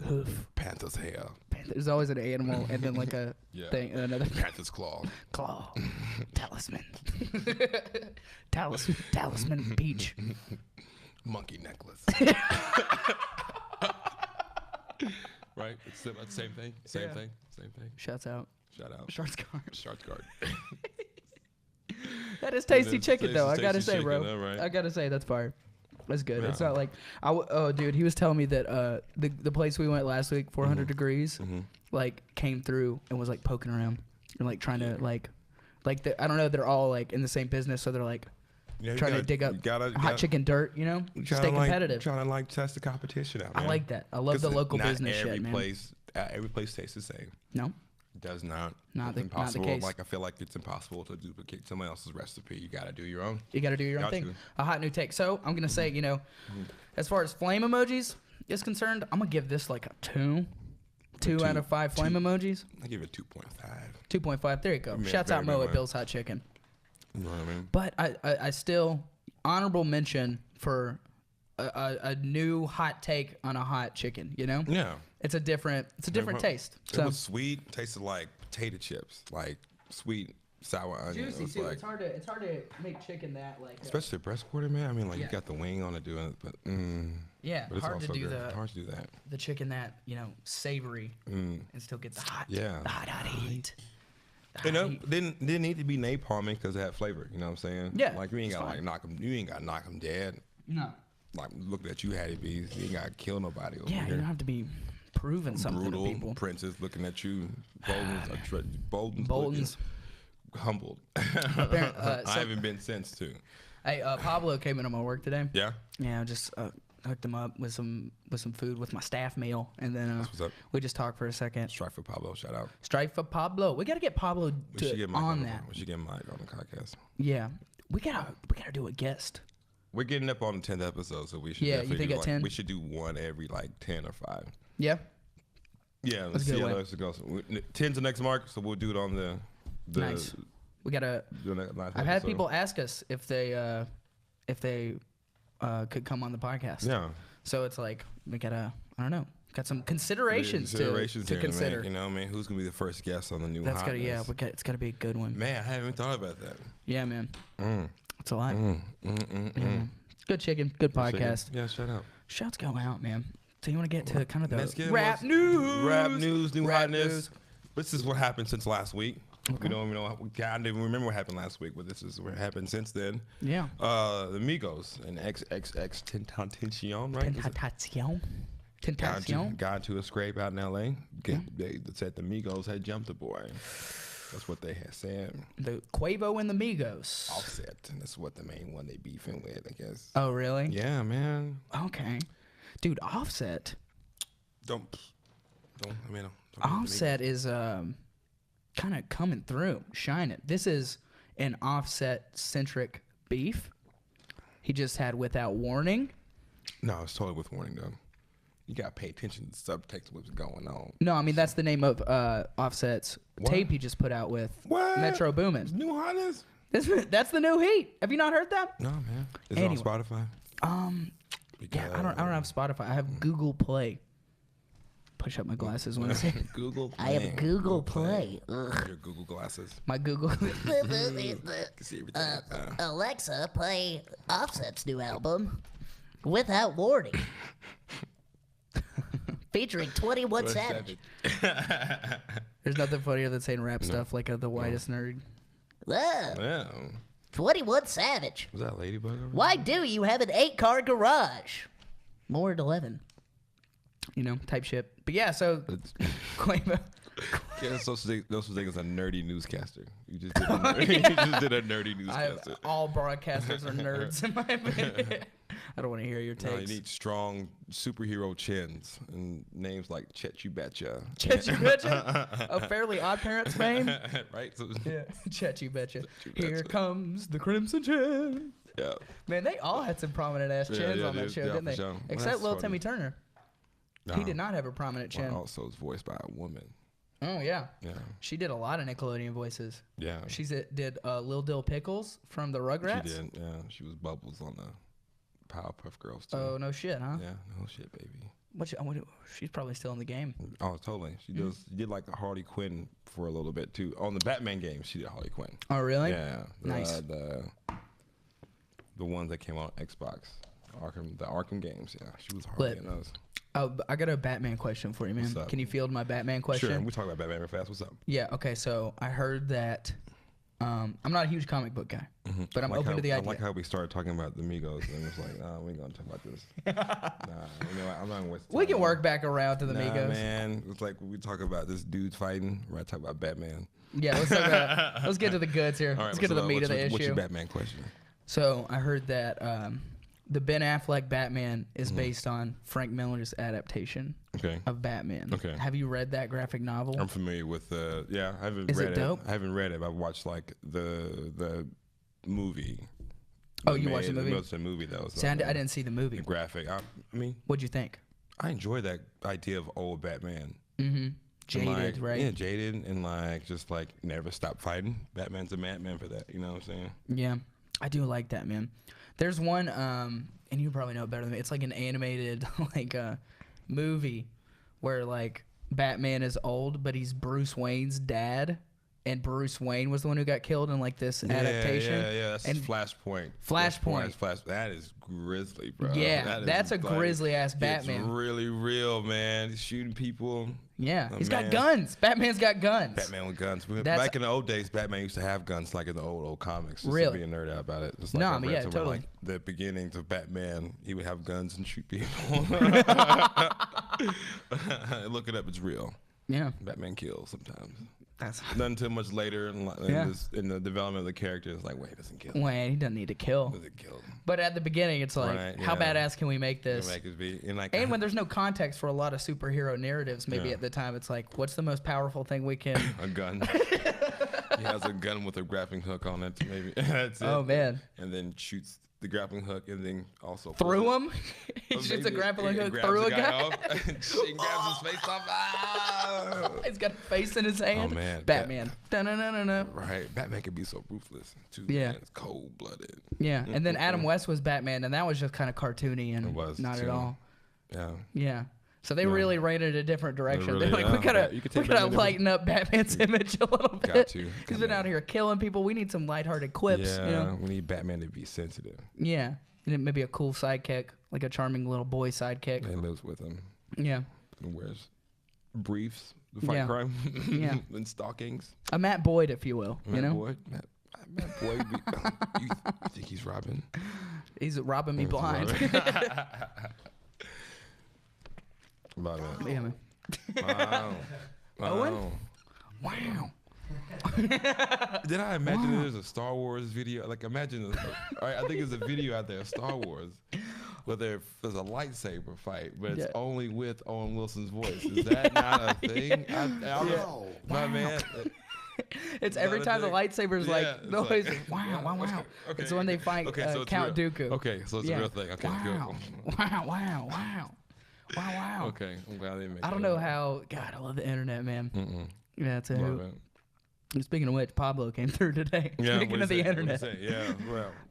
Hoof. Panther's hair. There's always an animal and then like a Yeah. thing and another Panther's claw. claw. Talisman. Talisman peach. Monkey necklace. Right? It's the same thing. Same Yeah. thing. Same thing. Shouts out. Shout out. Sharks card. Shark guard. That is tasty That's chicken though. I tasty gotta say, chicken, bro. though, right? I gotta say that's fire. That's good. It's Yeah. not like oh dude, he was telling me that the place we went last week, 400 degrees, like came through and was like poking around and like trying to like I don't know, they're all like in the same business, so they're like Yeah, you trying to gotta- dig up you gotta- hot chicken dirt, you know, trying stay to, like, competitive. Trying to like test the competition out. I Man. like that. I love the 'Cause local not business every shit, man. Every place tastes the same. No, It does not. Not It's the impossible. case. Like I feel like it's impossible to duplicate someone else's recipe. You gotta do your own. you got to do your own Got thing. to. A hot new take. So I'm gonna say, you know, as far as flame emojis is concerned, I'm gonna give this like a 2. 2 out of 5 flame emojis. I give it 2.5. 2.5. There you go. Yeah, Shouts out very Mo good at Bill's Hot Chicken. You know what I mean? But I still honorable mention for a new hot take on a hot chicken. You know, Yeah. it's a different taste. It So was sweet. Tasted like potato chips, like sweet sour onion. It was like, hard to make chicken that like. especially the breast quarter, man. I mean, like Yeah. you got the wing on it doing it, but Yeah, but it's hard to also do good. Hard to do that. the chicken that, you know, savory and still get the hot. Yeah. The hot heat. The You know, hot heat. didn't need to be napalming because it had flavor. You know what I'm saying? Yeah, Like you ain't it's got to fine. like knock them. You ain't got to knock them dead. No. Like look at you, Hattie B's. You ain't got to kill nobody over Yeah, you here. don't have to be proving something Brutal to people. princes looking at you. Bolton's Bolton's. looking humbled. Apparent- I so- haven't been since too. Hey, Pablo came into my work today. Yeah. Yeah, I just hooked him up with some food with my staff meal, and then That's what's up. we just talked for a second. Strike for Pablo. Shout out. Strike for Pablo. We gotta get Pablo We should get Mike on the- that. We should get Mike on the podcast. Yeah, we gotta do a guest. We're getting up on the 10th episode, so we should Yeah, you definitely think do at like, 10? we should do one every like 10 or 5. Yeah. Yeah, That's let's a see good how way. this goes. 10's the next mark, so we'll do it on the Nice. We gotta. the last I've had episode. people ask us if they could come on the podcast. Yeah. So it's like we gotta. I don't know. Got some considerations, Considerations to here consider. make, you know, what I mean, who's gonna be the first guest on the new That's gotta. Hotness? Yeah, it's gotta be a good one. Man, I haven't even thought about that. Yeah, man. Mm. It's a lot. Mm. Good chicken. Good podcast. Yeah, shut up. Shouts go out, man. So you want to get to kind of Let's the get rap what's- news? Rap news, new Rap hotness. news. This is what happened since last week. We don't even know. I don't even remember what happened last week, but this is what happened since then. Yeah. The Migos and XXX Tentacion, right? Tentacion. Got into a scrape out in L.A. They said the Migos had jumped the boy. That's what they had said. The Quavo and the Migos. Offset, and that's what the main one they beefing with, I guess. Oh, really? Yeah, man. Okay. Dude, Offset. Don't. I mean, don't Offset is kind of coming through, shining. This is an Offset-centric beef. He just had Without Warning. No, it's totally with warning though. You gotta pay attention to the subtext of what's going on. No, I mean, that's the name of Offset's What? tape he just put out with What? Metro Boomin. New hotness? That's the new heat. Have you not heard that? No, man. Is Anyway. it on Spotify? Yeah, I don't have Spotify. I have Google Play. push up my glasses when I say Google. I have a Playing. Google Play. Ugh. Your Google glasses. my Google. You can see everything. Alexa, play Offset's new album, Without Warning, featuring 21 Savage. There's nothing funnier than saying rap stuff like the whitest nerd. Whoa, Yeah. 21 Savage. Was that Ladybug? Over Why do you have an 8-car garage? More than 11. You know, type shit. But yeah, so there? Quavo. Yeah, those thing is a nerdy newscaster. You just did a nerdy newscaster. All broadcasters are nerds in my opinion. I don't want to hear your No, you takes. need strong superhero chins and names like Chet You Betcha. Chet You Betcha? A Fairly Odd Parents fame? Right? So, Yeah. Chet You Betcha. You Betcha. Here comes the Crimson Chin. yeah. Man, they all had some prominent ass Yeah, chins yeah, on that dude. show, Yeah, didn't for they? sure. Well, Except that's Lil funny. Timmy Turner. He did not have a prominent chin. Well, also, it's voiced by a woman. Oh, yeah. Yeah. She did a lot of Nickelodeon voices. Yeah. She did Lil Dill Pickles from the Rugrats. She did. Yeah. She was Bubbles on the Powerpuff Girls too. Oh, no shit, huh? Yeah. No shit, baby. She's probably still in the game. Oh, totally. She did like a Harley Quinn for a little bit too. On the Batman game, she did Harley Quinn. Oh, really? Yeah. Nice. The ones that came out on Xbox. The Arkham games. Yeah. She was Harley Lit. in those. Oh, I got a Batman question for you, man. What's up? Can you field my Batman question? Sure. We talk about Batman real fast. What's up? Yeah, okay, so I heard that I'm not a huge comic book guy, but I'm I like open how, to the I idea. like how we started talking about the Migos and it's like, nah, we ain't gonna talk about this. Nah, you know what? I'm not gonna waste We time. can work back around to the Nah, Migos. man. It's like we talk about this dude fighting. We're gonna talk about Batman. Yeah, let's get to the goods here. All right, let's get to the meat of the What's your issue. Batman question? So I heard that the Ben Affleck Batman is based on Frank Miller's adaptation Okay. of Batman. Okay. Have you read that graphic novel? I'm familiar with yeah, I haven't Is it read dope? I haven't read it, but I've watched like the movie. Oh, you watched the movie? The movie that was See, I didn't see the movie. the graphic. I mean, What'd you think? I enjoy that idea of old Batman. Mm-hmm. And, Jaded, like, right? Yeah, jaded and like just like never stop fighting. Batman's a madman for that. You know what I'm saying? Yeah, I do like that, man. There's one, and you probably know it better than me. It's like an animated like movie where like Batman is old, but he's Bruce Wayne's dad, and Bruce Wayne was the one who got killed in like this adaptation. Yeah. That's And Flashpoint. Flashpoint. That is grisly, bro. Yeah, That is, that's a like, grisly ass It's Batman. really real, man. He's shooting people. Yeah, Oh, he's got man. guns. Batman's got guns. Batman with guns. That's- Back in the old days, Batman used to have guns, like in the old comics. Just Really? To be a nerd out about it. Just like No, I I mean, read yeah, somewhere, totally. Like the beginnings of Batman, he would have guns and shoot people. Look it up. It's real. Yeah, Batman kills sometimes. that's Not until much later Yeah. in the development of the character, it's like, wait, he doesn't kill. Wayne. He doesn't need to kill. Doesn't kill. But at the beginning, it's like, Right, how yeah. badass can we make this? Make it be, and like, And when there's no context for a lot of superhero narratives, maybe Yeah. at the time it's like, what's the most powerful thing we can? a gun. He has a gun with a grappling hook on it. Maybe that's it. Oh man, And then shoots the grappling hook, and then also through him. He Or shoots a maybe grappling he hook grabs through the a guy. off, and she grabs his face off. Ah! He's got a face in his hand. Oh, man. Batman. Dun-dun-dun-dun-dun. Right, Batman can be so ruthless too. Yeah. Man. It's cold blooded. Yeah, and then Adam West was Batman, and that was just kind of cartoony and It was, not at too. all. Yeah. Yeah. So they Yeah. really ran in a different direction. really- They're like, we yeah. gotta, You could we take gotta Batman lighten up Batman's image a little bit. Got to. He's been out here killing people. We need some lighthearted quips. Yeah, You know? we need Batman to be sensitive. Yeah. And then maybe a cool sidekick, like a charming little boy sidekick. And lives with him. Yeah. And wears briefs to fight Yeah. crime. Yeah. And stockings. A Matt Boyd, if you will. You know? Boyd. Matt Boyd. You think he's Robin? He's robbing me He's blind. About that. Yeah, man. Wow. Owen? Wow. Did I imagine there's a Star Wars video? Like, imagine, all right, I think there's a video out there of Star Wars where there's a lightsaber fight, but it's Yeah. only with Owen Wilson's voice. Is that not a thing? My man. It's every Not a time the thing. lightsaber's Yeah, like, it's noise. like- Wow, wow, wow. Okay, It's when they fight so it's Count real. Dooku. Okay, so it's Yeah. a real thing. Okay, Wow. good. Wow, wow, wow. Wow, wow. Okay, I'm glad they made I don't that. know how. God, I love the internet, man. Mm-mm. Yeah, it's a Love hoot. it. Speaking of which, Pablo came through today. Yeah, Speaking of the internet. Yeah,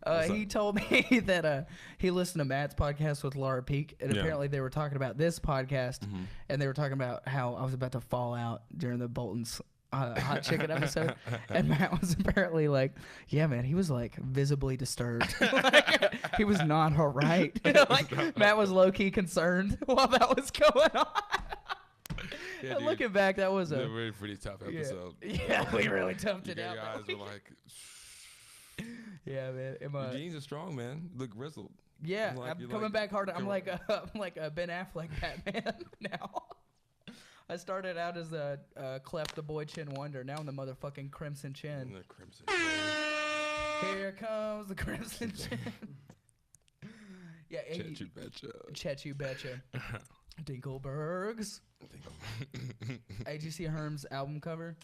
well. He told me that he listened to Matt's podcast with Laura Peak, and Yeah. apparently they were talking about this podcast, and they were talking about how I was about to fall out during the Bolton's hot chicken episode, and Matt was apparently like, "Yeah, man," he was like visibly disturbed. Like, he was not all right. Like Matt was low key concerned while that was going on. Yeah, And dude. looking back, that was a a really pretty tough episode. yeah, we really toughed Your it out. eyes were like, Yeah, man. your jeans are strong, man. You look grizzled. Yeah, Like, I'm you're coming like- back hard. I'm come like a Ben Affleck Batman now. I started out as a Clef the Boy Chin Wonder. Now I'm the motherfucking Crimson Chin. And the crimson. Here comes the Crimson Chin. Yeah, Chet, you betcha. Chet, you betcha. Dinkelbergs. Hey, did you see Herm's album cover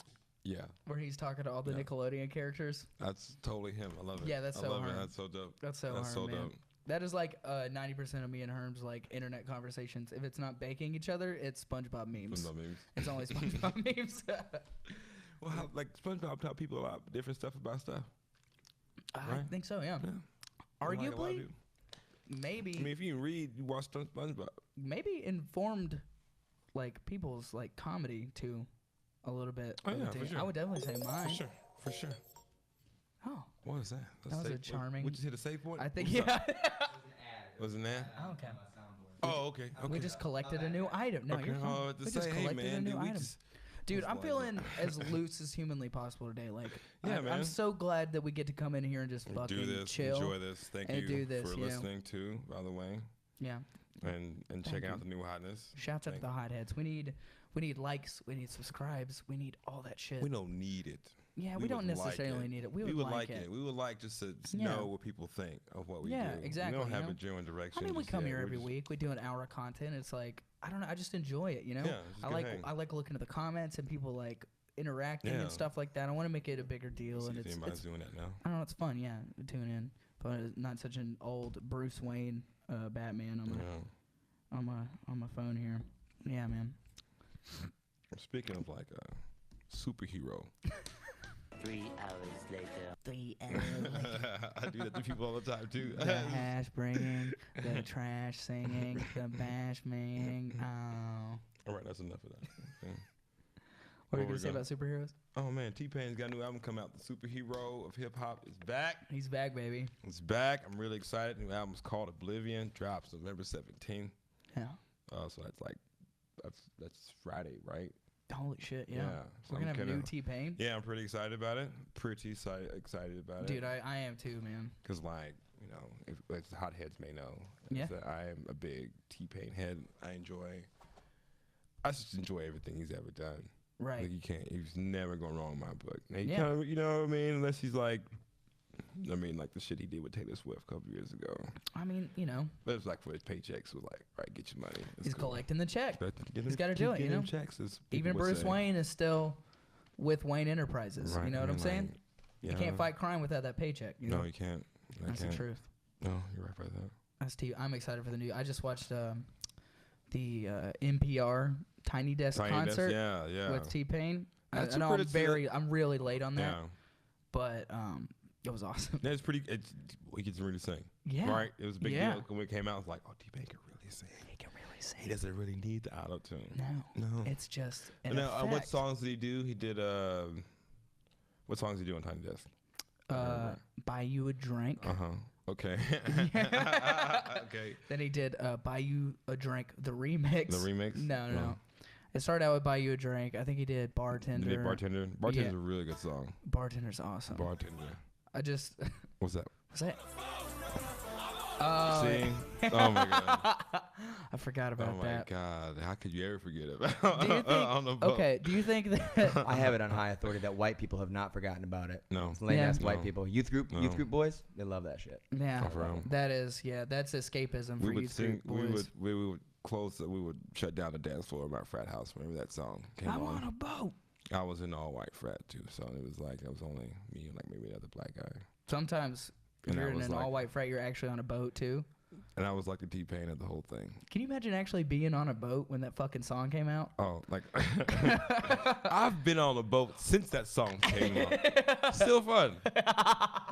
Yeah, where he's talking to all the Yeah. Nickelodeon characters? that's totally him. I love it. Yeah, that's I so love it. Herm. That's so dope. That's so That's Herm, so man. dope. That is like 90% of me and Herm's like internet conversations. If it's not baking each other, it's SpongeBob memes. SpongeBob memes. It's only SpongeBob memes. Well, how, like SpongeBob taught people a lot of different stuff about stuff. I Right. think so, yeah. Yeah. Like a lot of Arguably, people. maybe I mean, if you can read, you watch SpongeBob. maybe informed like people's like comedy too a little bit. Oh, of yeah, the for thing. sure. I would definitely say mine. For sure. Oh, What is that? That was a charming- We just hit a save point. I think What's up? yeah. Wasn't that? Okay. Oh, okay. Okay. We just collected a new item. No, okay. you're fine. Oh, to We say, just hey, collected man, a new dude, we item. just- Dude, just I'm like feeling as loose as humanly possible today. Like, Yeah, I'm man. so glad that we get to come in here and just fucking do this, chill. enjoy this. Thank and you do this, for you know. listening too, by the way, Yeah. and checking you. out the new Hotness. Shouts out to Thank the hotheads. We need likes. We need subscribes. We need all that shit. We don't need it. Yeah, we would don't like necessarily it. need it. We We would would like it. it. We would like just to Yeah. know what people think of what we do. Yeah, exactly, We don't you have know? a general direction. I mean, we just come yet. here We're every just- week. We do an hour of content. It's like I don't know. I just enjoy it. You know. Yeah, it's just I good like hang. I like looking at the comments and people like interacting Yeah. and stuff like that. I want to make it a bigger deal, See and if it's anybody's doing that now. I don't know. It's fun. Yeah, tune in, but it's not such an old Bruce Wayne Batman on my phone here. Yeah, man. Speaking of like a superhero, 3 hours later. 3 hours I do that to people all the time too. The hash bringing, the trash singing, the bash ming. Oh. All right, that's enough of that. Okay. What are you Where we gonna say go? about superheroes? Oh man, TPain's got a new album come out. The superhero of hip hop is back. He's back, baby. It's back. I'm really excited. New album's called Oblivion. Drops November 17th. Yeah. So that's like that's Friday, right? Holy shit, yeah. So We're gonna I'm have a new kinda- TPain. Yeah, I'm pretty excited about it. Excited about it. Dude, I am too, man. Because, like, you know, if like the hotheads may know, Yeah. is that I am a big TPain head. I just enjoy everything he's ever done. Right. Like, he's never gone wrong in my book. Now, he Yeah. kinda, you know what I mean? Unless he's like, like the shit he did with Taylor Swift a couple years ago. I mean, you know, But it's like for his paychecks, was like, right, get your money. It's he's cool. collecting the check. But He's gotta do it, you know? Checks, as people Even would Bruce say. Wayne is still with Wayne Enterprises. Right, You know what I'm and, saying? like, You can't fight crime without that paycheck. You know? No, you can't. I That's can't. the truth. No, you're right about that. That's I'm excited for the new. I just watched the NPR Tiny Desk concert Yeah. with TPain. I That's know pretty- I'm really late on that, Yeah. but it was awesome. That's pretty. He can really sing. Yeah. Right. It was a big Yeah. deal when it came out. It was like, oh, T-Pain can really sing. He can really sing. He doesn't really need the auto tune. No, No. it's just an Now, what effect. songs did he do? He did. What songs did he do on Tiny Desk? Buy You a Drink. Okay. Okay. Then he did Buy You a Drink, the remix. The remix? No. It started out with Buy You a Drink. I think he did Bartender. He did Bartender. Bartender's a really good song. Bartender's awesome. Bartender. I just What's that? was that. Oh, See? Oh my god. I forgot about Oh my that. god. How could you ever forget about Do you think? on the boat? Okay. Do you think that? I have it on high authority that white people have not forgotten about it. No. It's lame ass Yeah. white No. people. Youth group No. boys, they love that shit. Yeah, Oh, for real. that is. Yeah, that's escapism for We would youth sing. group boys. We would close. We would shut down the dance floor of our frat house whenever that song came I'm on. on a boat. I was in all white frat too, so it was like it was only me and like maybe another black guy. Sometimes if And you're I in was an like- all-white frat, you're actually on a boat too. And I was like the T-Pain of the whole thing. Can you imagine actually being on a boat when that fucking song came out? Oh, like I've been on a boat since that song came out. Still fun.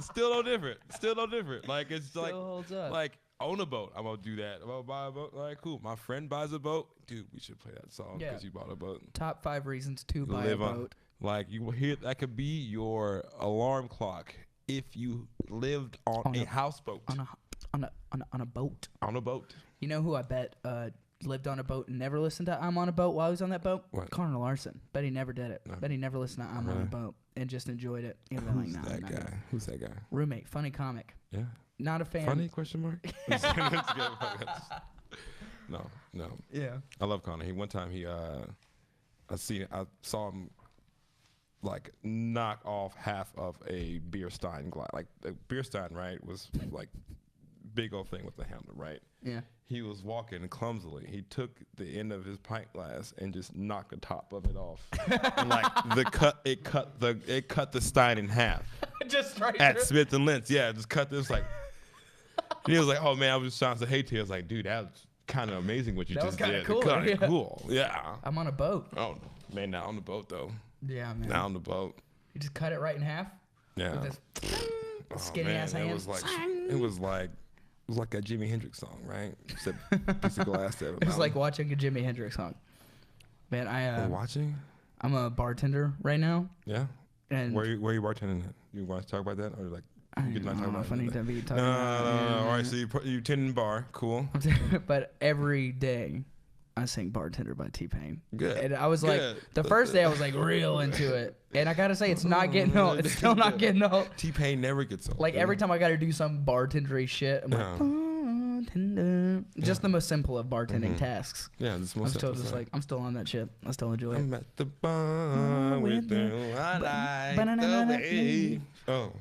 Still no different. Still no different. Like it's Still like holds up. like own a boat. I'm gonna do that. I'm gonna buy a boat. All right, cool. My friend buys a boat. Dude, we should play that song Yeah. because you bought a boat. Top 5 reasons to buy a Live on. boat. Like you will hear that could be your alarm clock if you lived on a houseboat. On a boat. On a boat. You know who I bet lived on a boat and never listened to I'm on a Boat while he was on that boat? What? Connor Larson. Bet he never did it. No. Bet he never listened to I'm on a Really? Boat and just enjoyed it. He'd been Who's like, nah, that I'm not guy? gonna- Who's that guy? Roommate, funny comic. Yeah. Not a fan. Funny question mark? No. Yeah. I love Connor. One time I saw him like knock off half of a beer stein glass. Like a beer stein, right, was like big old thing with the handle, right? Yeah. He was walking clumsily. He took the end of his pint glass and just knocked the top of it off. And like it cut the stein in half Just right at Smith and Lentz. Yeah, just cut this like. He was like, "Oh man, I was just trying to hate to you." I was like, "Dude, that's kind of amazing what you That was just kinda did. cool, Kind yeah. of cool, yeah." I'm on a boat. Oh man, not on the boat though. Yeah, man. Not on the boat. You just cut it right in half Yeah. with this Oh, skinny man, ass hand. It was like a Jimi Hendrix song, right? Just a piece of glass there. It was like watching a Jimi Hendrix song. Man, watching. I'm a bartender right now, Yeah. and Where you bartending at? You want to talk about that, or like I you don't not talk know about if I need that? to be No, talking no, about no, no. it. All right, so you tending the bar, cool. But every day I sing Bartender by TPain. Good. And I was like, Good. the first day I was like real into it. And I gotta say, it's not getting old. It's still not getting old. T-Pain never gets old. Like every time I gotta do some bartendery shit, I'm like, Yeah. bartender. Just the most simple of bartending tasks. Yeah, this I'm most still just like, I'm still on that shit. I still enjoy it. I'm at the bar with you. I like the way. Oh.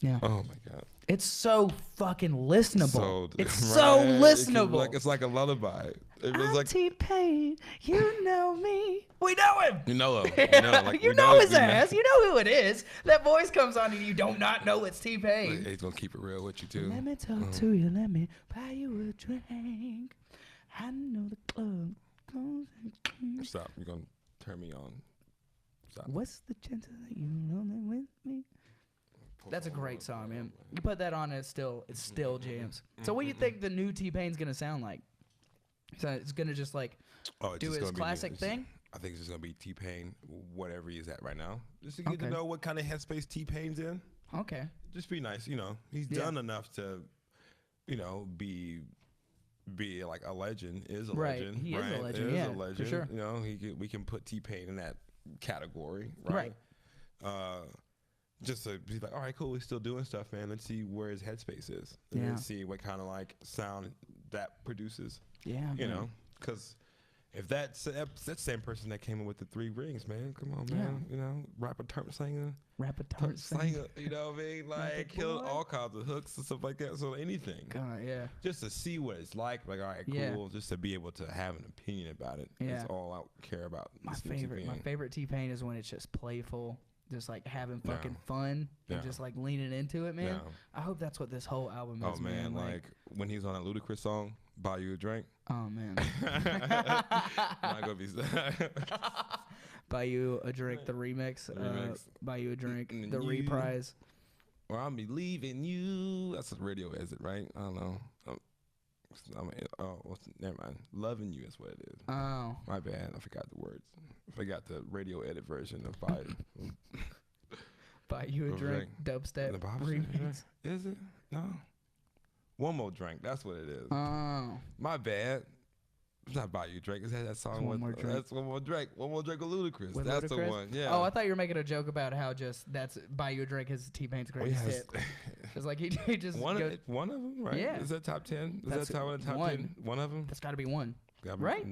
Yeah. Oh my God. It's so fucking listenable. It's right. so It can- listenable. it's like a lullaby. It was I'm like T-Pain, you know me. We know him. you know him. You know, like, You we know his we ass. You know who it is. That voice comes on and you do not know it's T-Pain. He's gonna keep it real with you too. Let me talk to you. Let me buy you a drink. I know the club. Stop. You're gonna turn me on. Stop. What's the chances that you know that with me? That's a great song, man. You put that on, it still jams. So what do you think the new T-Pain's gonna sound like? So it's gonna just like Oh, it's do just his gonna be classic it's- thing? I think it's just gonna be T-Pain, whatever he's at right now. Just to get to Okay. know what kind of headspace T-Pain's in. Okay. Just be nice, you know. He's Yeah. done enough to, you know, be like a legend. Is a Right. legend. He is a right? legend, Is yeah, a for legend. sure. You know, we can put T-Pain in that category, Right. Just to be like, all right, cool, he's still doing stuff, man. Let's see where his headspace is. And Yeah. then see what kind of like sound that produces. Yeah. You man. know, because if that's that same person that came in with the 3 rings, man, come on, man. You know, rapper, turn singer, Rapper singer. You know what I mean? Like, kill boy. all kinds of hooks and stuff like that. So anything, God, yeah. just to see what it's like. Like, all right, cool. Yeah. Just to be able to have an opinion about it. Yeah. That's all I care about. My listening to favorite T-Pain. T-Pain is when it's just playful, just like having Yeah. fucking fun and Yeah. just like leaning into it, man. Yeah. I hope that's what this whole album Oh is, man, like when he's on that Ludacris song, "Buy You a Drink." oh man. Not gonna be. Buy you a drink, the remix. The remix. Buy you a drink, And the you- reprise. Or I'm believing you. That's what radio is, it right? I don't know. Never mind. Loving you is what it is. Oh, My bad. I forgot the words. I forgot the radio edit version of Buy. buy you a A drink, dubstep the Bob remix. Is it? No. One More Drink. That's what it is. Oh, My bad. It's not Buy You a Drink. Is that song? One More Drink. That's One More Drink. One More Drink with Ludacris. with That's the Ludacris? one. Yeah. Oh, I thought you were making a joke about how just that's buy you a drink is T-Pain's Oh, greatest yes. hit. It's like he just one goes, of them, right? Yeah. Is that top 10? Is That's that top top one. 10? One of them? that's got to be one. Got Right?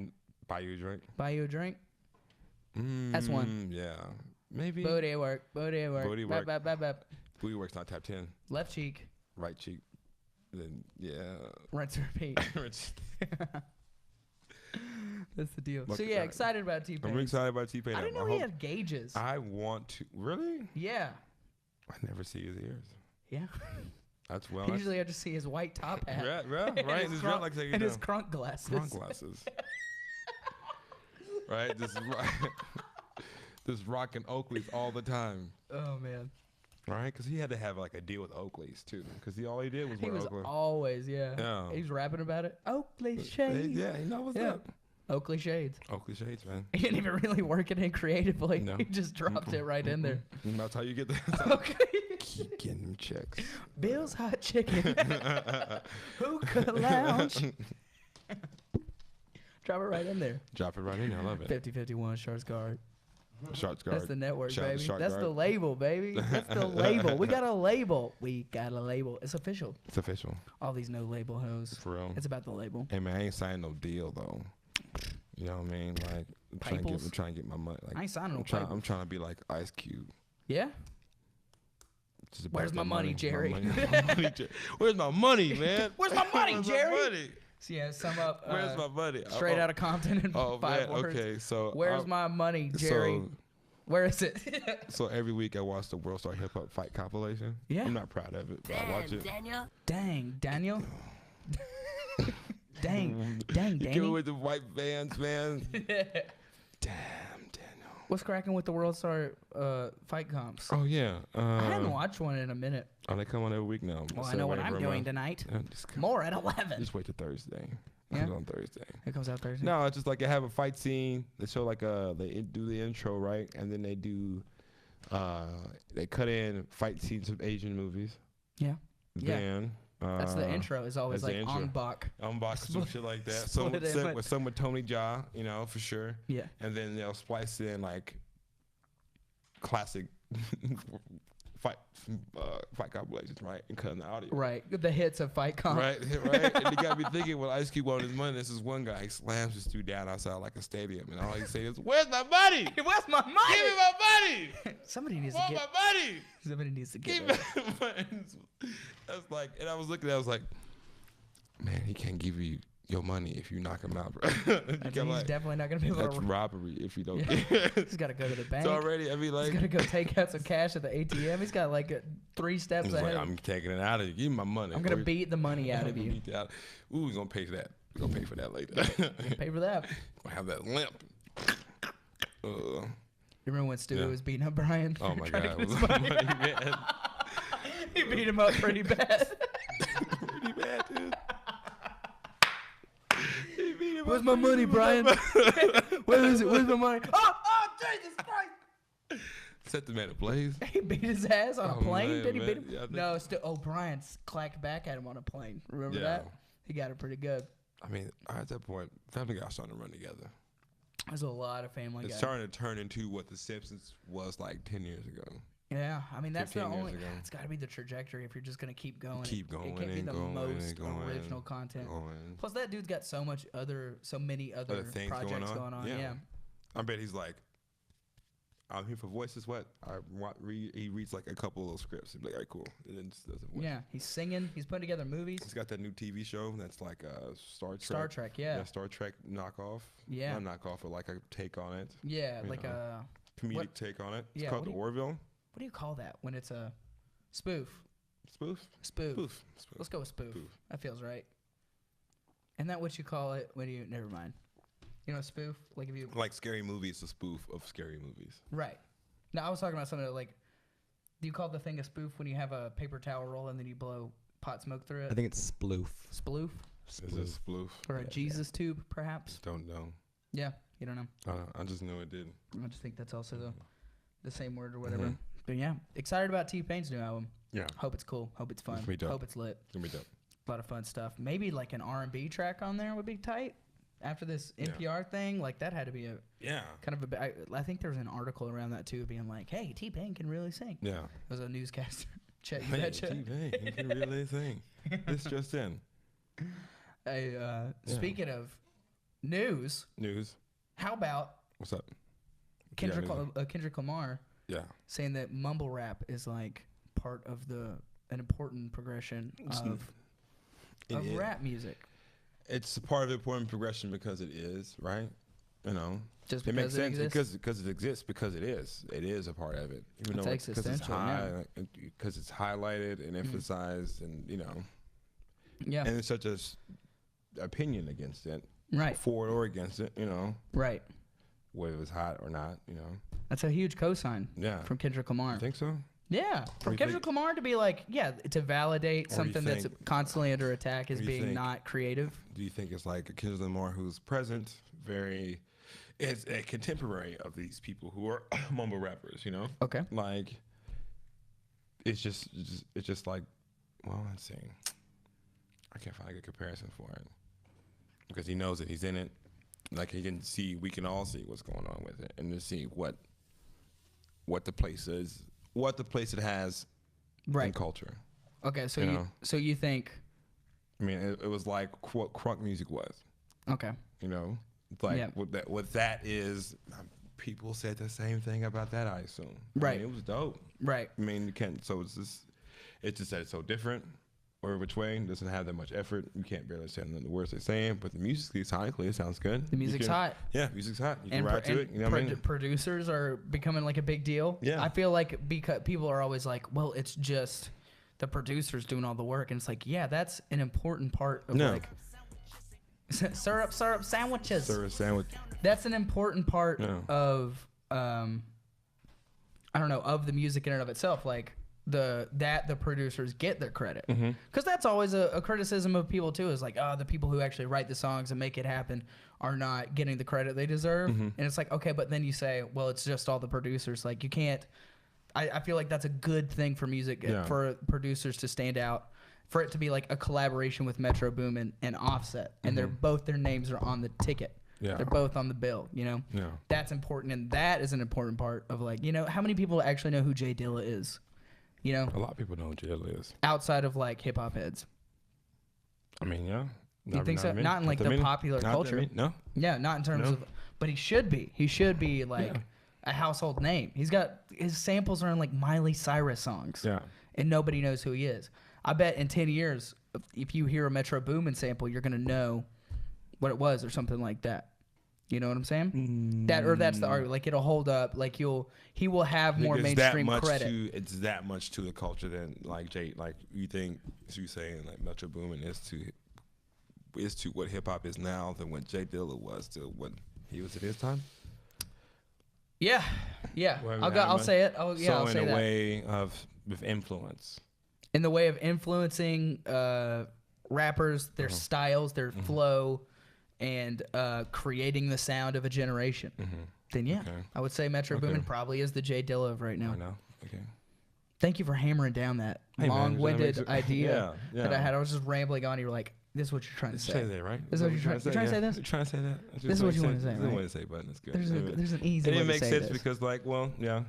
Buy You a Drink. Buy you a drink. That's one. Yeah. Maybe. Booty work. Booty work. Booty Bap, work. bap, bap, bap. Booty Work's not top 10. Left cheek. Right cheek. Then, yeah. Rinse and repeat. That's the deal. Look So at yeah, that. excited about T-Pain. I'm excited about T-Pain. I didn't know he had gauges. I want to. Really? Yeah. I never see his ears. Yeah. That's well. Usually I just see his white top hat. Right. And his Just crunk, like and his crunk glasses. Crunk glasses. Right. Just rocking Oakleys all the time. Oh man. Right, because he had to have like a deal with Oakleys too, because all he did was He wear was Oakley. always Yeah. He's rapping about it. Oakley shades. Yeah, he knows what's Yeah. up. Oakley shades. Oakley shades, man. He didn't even really work it in creatively. No. He just dropped it right in there. That's how you get that. Okay. Keep getting them checks. Bill's Hot Chicken. Hookah Lounge. Drop it right in there. Drop it right in there. I love it. 5051 Sharks Guard. Sharks guard. That's the network, Shout out to baby. Shark That's Guard. the label, baby. That's the label. We got a label. We got a label. It's official. It's official. All these no label hoes. For real. It's about the label. Hey man, I ain't signed no deal though. You know what I mean? Like I'm trying to get my money. Like, I ain't signing no I'm trying to be like Ice Cube. Yeah? Just about Where's the my money, Jerry? Where's my money, man? Where's my money, Where's Jerry? My money? So yeah, sum up. Where's my money? Straight out of Compton in Oh 5 man, words. okay. So Where's my money, Jerry? Where is it? So every week I watch the World Star Hip Hop Fight compilation. Yeah. I'm not proud of it, but I watch it. Dang, Daniel. Dang, You came Danny. with the white vans, man. Damn, Daniel. What's cracking with the World Star fight comps? Oh yeah. I haven't watched one in a minute. Oh, they come on every week now. Well, I So know what whenever I'm I'm doing on- tonight. Just, More at 11. just wait till Thursday. Yeah? Comes on Thursday. It comes out Thursday. No, it's just like they have a fight scene. They show like they do the intro, right, and then they do they cut in fight scenes of Asian movies. Yeah. Yeah. Then That's the intro. Is always that's like the intro. on Bach. unbox some shit like that. split it in with- With some with Tony Jaa, you know, for sure. Yeah. And then they'll splice in like classic fight compilations, right, and cut in the audio. Right. The hits of fight comp. Right, right. And you gotta be thinking, well, Ice Cube wanted his money. This is one guy. He slams this dude down outside like a stadium, and all he say is, "Where's my money? Where's my money? Give me my money! Somebody needs to Want get. my money? Somebody needs to Give get. me my money!" That's like, and I was looking, I was like, man, he can't give you your money if you knock him out, bro. I think he's definitely not gonna be able That's to. robbery if you don't. Yeah. Get He's got to go to the bank. So already, I mean, He's like, got to go take out some cash at the ATM. He's got like 3 steps he's ahead. like, I'm taking it out of you. Give me my money. I'm gonna beat the money out of you. Beat that. Ooh, we're gonna pay for that. We're gonna pay for that later. Pay for that. Gonna have that limp. You remember when Stu Yeah. was beating up Brian? Oh my Trying to God, get it was his money. pretty bad. He beat him up pretty bad. Pretty bad, dude. He beat him Where's up my pretty money, bad. Brian? Where is it? Where's my money? Oh, Jesus Christ! Set the man ablaze. He beat his ass on a Oh, plane. man, Did he man. beat him? Yeah, I think- No, Brian clacked back at him on a plane. Remember Yeah. that? He got it pretty good. I mean, at that point, Family Guy's starting to run together. There's a lot of Family It's Guy. starting to turn into what The Simpsons was like 10 years ago. Yeah, I mean that's the 15 years only. ago. It's got to be the trajectory if you're just gonna keep going. Keep going It can't be and the going most and going original content. Going. Plus, that dude's got so many other things projects going on. Yeah. I bet he's like, I'm here for voices. What? He reads like a couple of those scripts. He'd be like, all right, cool. And then just does a voice. Yeah, he's singing. He's putting together movies. He's got that new TV show that's like Star Trek. Star Trek, yeah. Star Trek knockoff. Yeah. Not knockoff, but like a take on it. Yeah, You like know. a Comedic What- take on it. It's yeah, called what The do Orville. what do you call that when it's a spoof? Spoof? Spoof. Spoof. Let's go with spoof. Spoof. That feels right. Isn't that what you call it when you? Never mind. You know, spoof. Like if you. Like Scary Movie is a spoof of Scary Movies. Right. No, I was talking about something like. Do you call the thing a spoof when you have a paper towel roll and then you blow pot smoke through it? I think it's sploof. Sploof Is it spoof? or a Yeah. Jesus tube, perhaps. Don't know. Yeah, you don't know. I just knew it did. I just think that's also the same word or whatever. Mhm. But yeah, excited about T-Pain's new album. Yeah. Hope it's cool. Hope it's fun. It's gonna be dope. Hope it's lit. It's gonna be dope. A lot of fun stuff. Maybe like an R&B track on there would be tight. After this Yeah. NPR thing, like that had to be a Yeah. kind of I think there was an article around that too, being like, "Hey, T-Pain can really sing." Yeah. It was a newscaster. Chet, you Hey, betcha. T-Pain, you can really sing. This just in. Hey, Yeah. speaking of news, News. how about What's up? Kendrick Yeah, Kendrick Lamar Yeah. saying that mumble rap is like part of an important progression of It is. rap music. It's a part of the important progression because it is, right? You know, Just it makes because it sense exists? because it exists, because it is a part of it. Even It's though because it's existential, yeah. because it's highlighted and emphasized, and you know, Yeah. and it's such a opinion against it, Right. for it or against it. You know, Right. whether it's hot or not. You know, That's a huge cosign yeah. from Kendrick Lamar. You think so? Yeah, from you Kendrick think- Lamar to be like, yeah, to validate Or you something that's think- constantly under attack as or you being think- not creative. Do you think it's like Kendrick Lamar who's present, is a contemporary of these people who are mumble rappers? You know, Okay. like it's just like, well, let's see, I can't find a good comparison for it because he knows that he's in it. Like we can all see what's going on with it, and to see what the place is, what the place it has in Right. culture. Okay. So You you know. so you think I mean, it was like what crunk music was. okay. You know, it's like Yeah. what that is. People said the same thing about that, I assume. Right. I mean, it was dope. Right. I mean, you can't. So it's just that it's so different, or which way it doesn't have that much effort. You can't barely understand the words they're saying, but the musically, sonically, it sounds good. The You music's can- hot. Yeah, music's hot. You can And, ride to it. You know what I mean? producers are becoming like a big deal. Yeah. I feel like because people are always like, well, it's just the producers doing all the work, and it's like, yeah, that's an important part of No. like syrup sandwiches. Service sandwich. That's an important part Yeah. of I don't know, of the music in and of itself. Like the producers get their credit, because that's always a criticism of people too. Is like, oh, the people who actually write the songs and make it happen are not getting the credit they deserve. And it's like, okay, but then you say, well, it's just all the producers. Like you can't. I feel like that's a good thing for music, Yeah. for producers to stand out, for it to be like a collaboration with Metro Boomin and Offset, and they're both, their names are on the ticket. Yeah. They're both on the bill, you know? Yeah. That's important, and that is an important part of like, you know, how many people actually know who Jay Dilla is? You know? A lot of people know what jail is. Outside of like hip hop heads. I mean, yeah. You think so? many. Not in like that the many. popular Not that culture. many. No. Yeah, not in terms No. of, but he should be. He should be like Yeah. a household name. He's got, his samples are in like Miley Cyrus songs. Yeah. And nobody knows who he is. I bet in 10 years, if you hear a Metro Boomin sample, you're gonna know what it was or something like that. You know what I'm saying? That's the argument. Like it'll hold up. Like he will have more Because mainstream credit. It's that much to the culture than like Jay. Like you think, as you saying, like Metro Boomin is to what hip hop is now than what Jay Dilla was to what he was at his time. Yeah, yeah. Well, I'll say it. I'll say in a that. way of with influence. In the way of influencing rappers, their Uh-huh. styles, their Mm-hmm. flow, and creating the sound of a generation. Then yeah, Okay. I would say Metro Okay. Boomin probably is the Jay Dilla of right now. I know. Okay. Thank you for hammering down that Hey, man, long-winded that makes it- idea Yeah, that I yeah. had. I was just rambling on. You were like, "This is what you're trying to Say say." that, right? This is what you're trying to say. Yeah. this? You're trying to say that. That's This is what you wanna say, There's a right? way to say, but that's good. There's an easy It way didn't to make say sense this. because, like, well, yeah,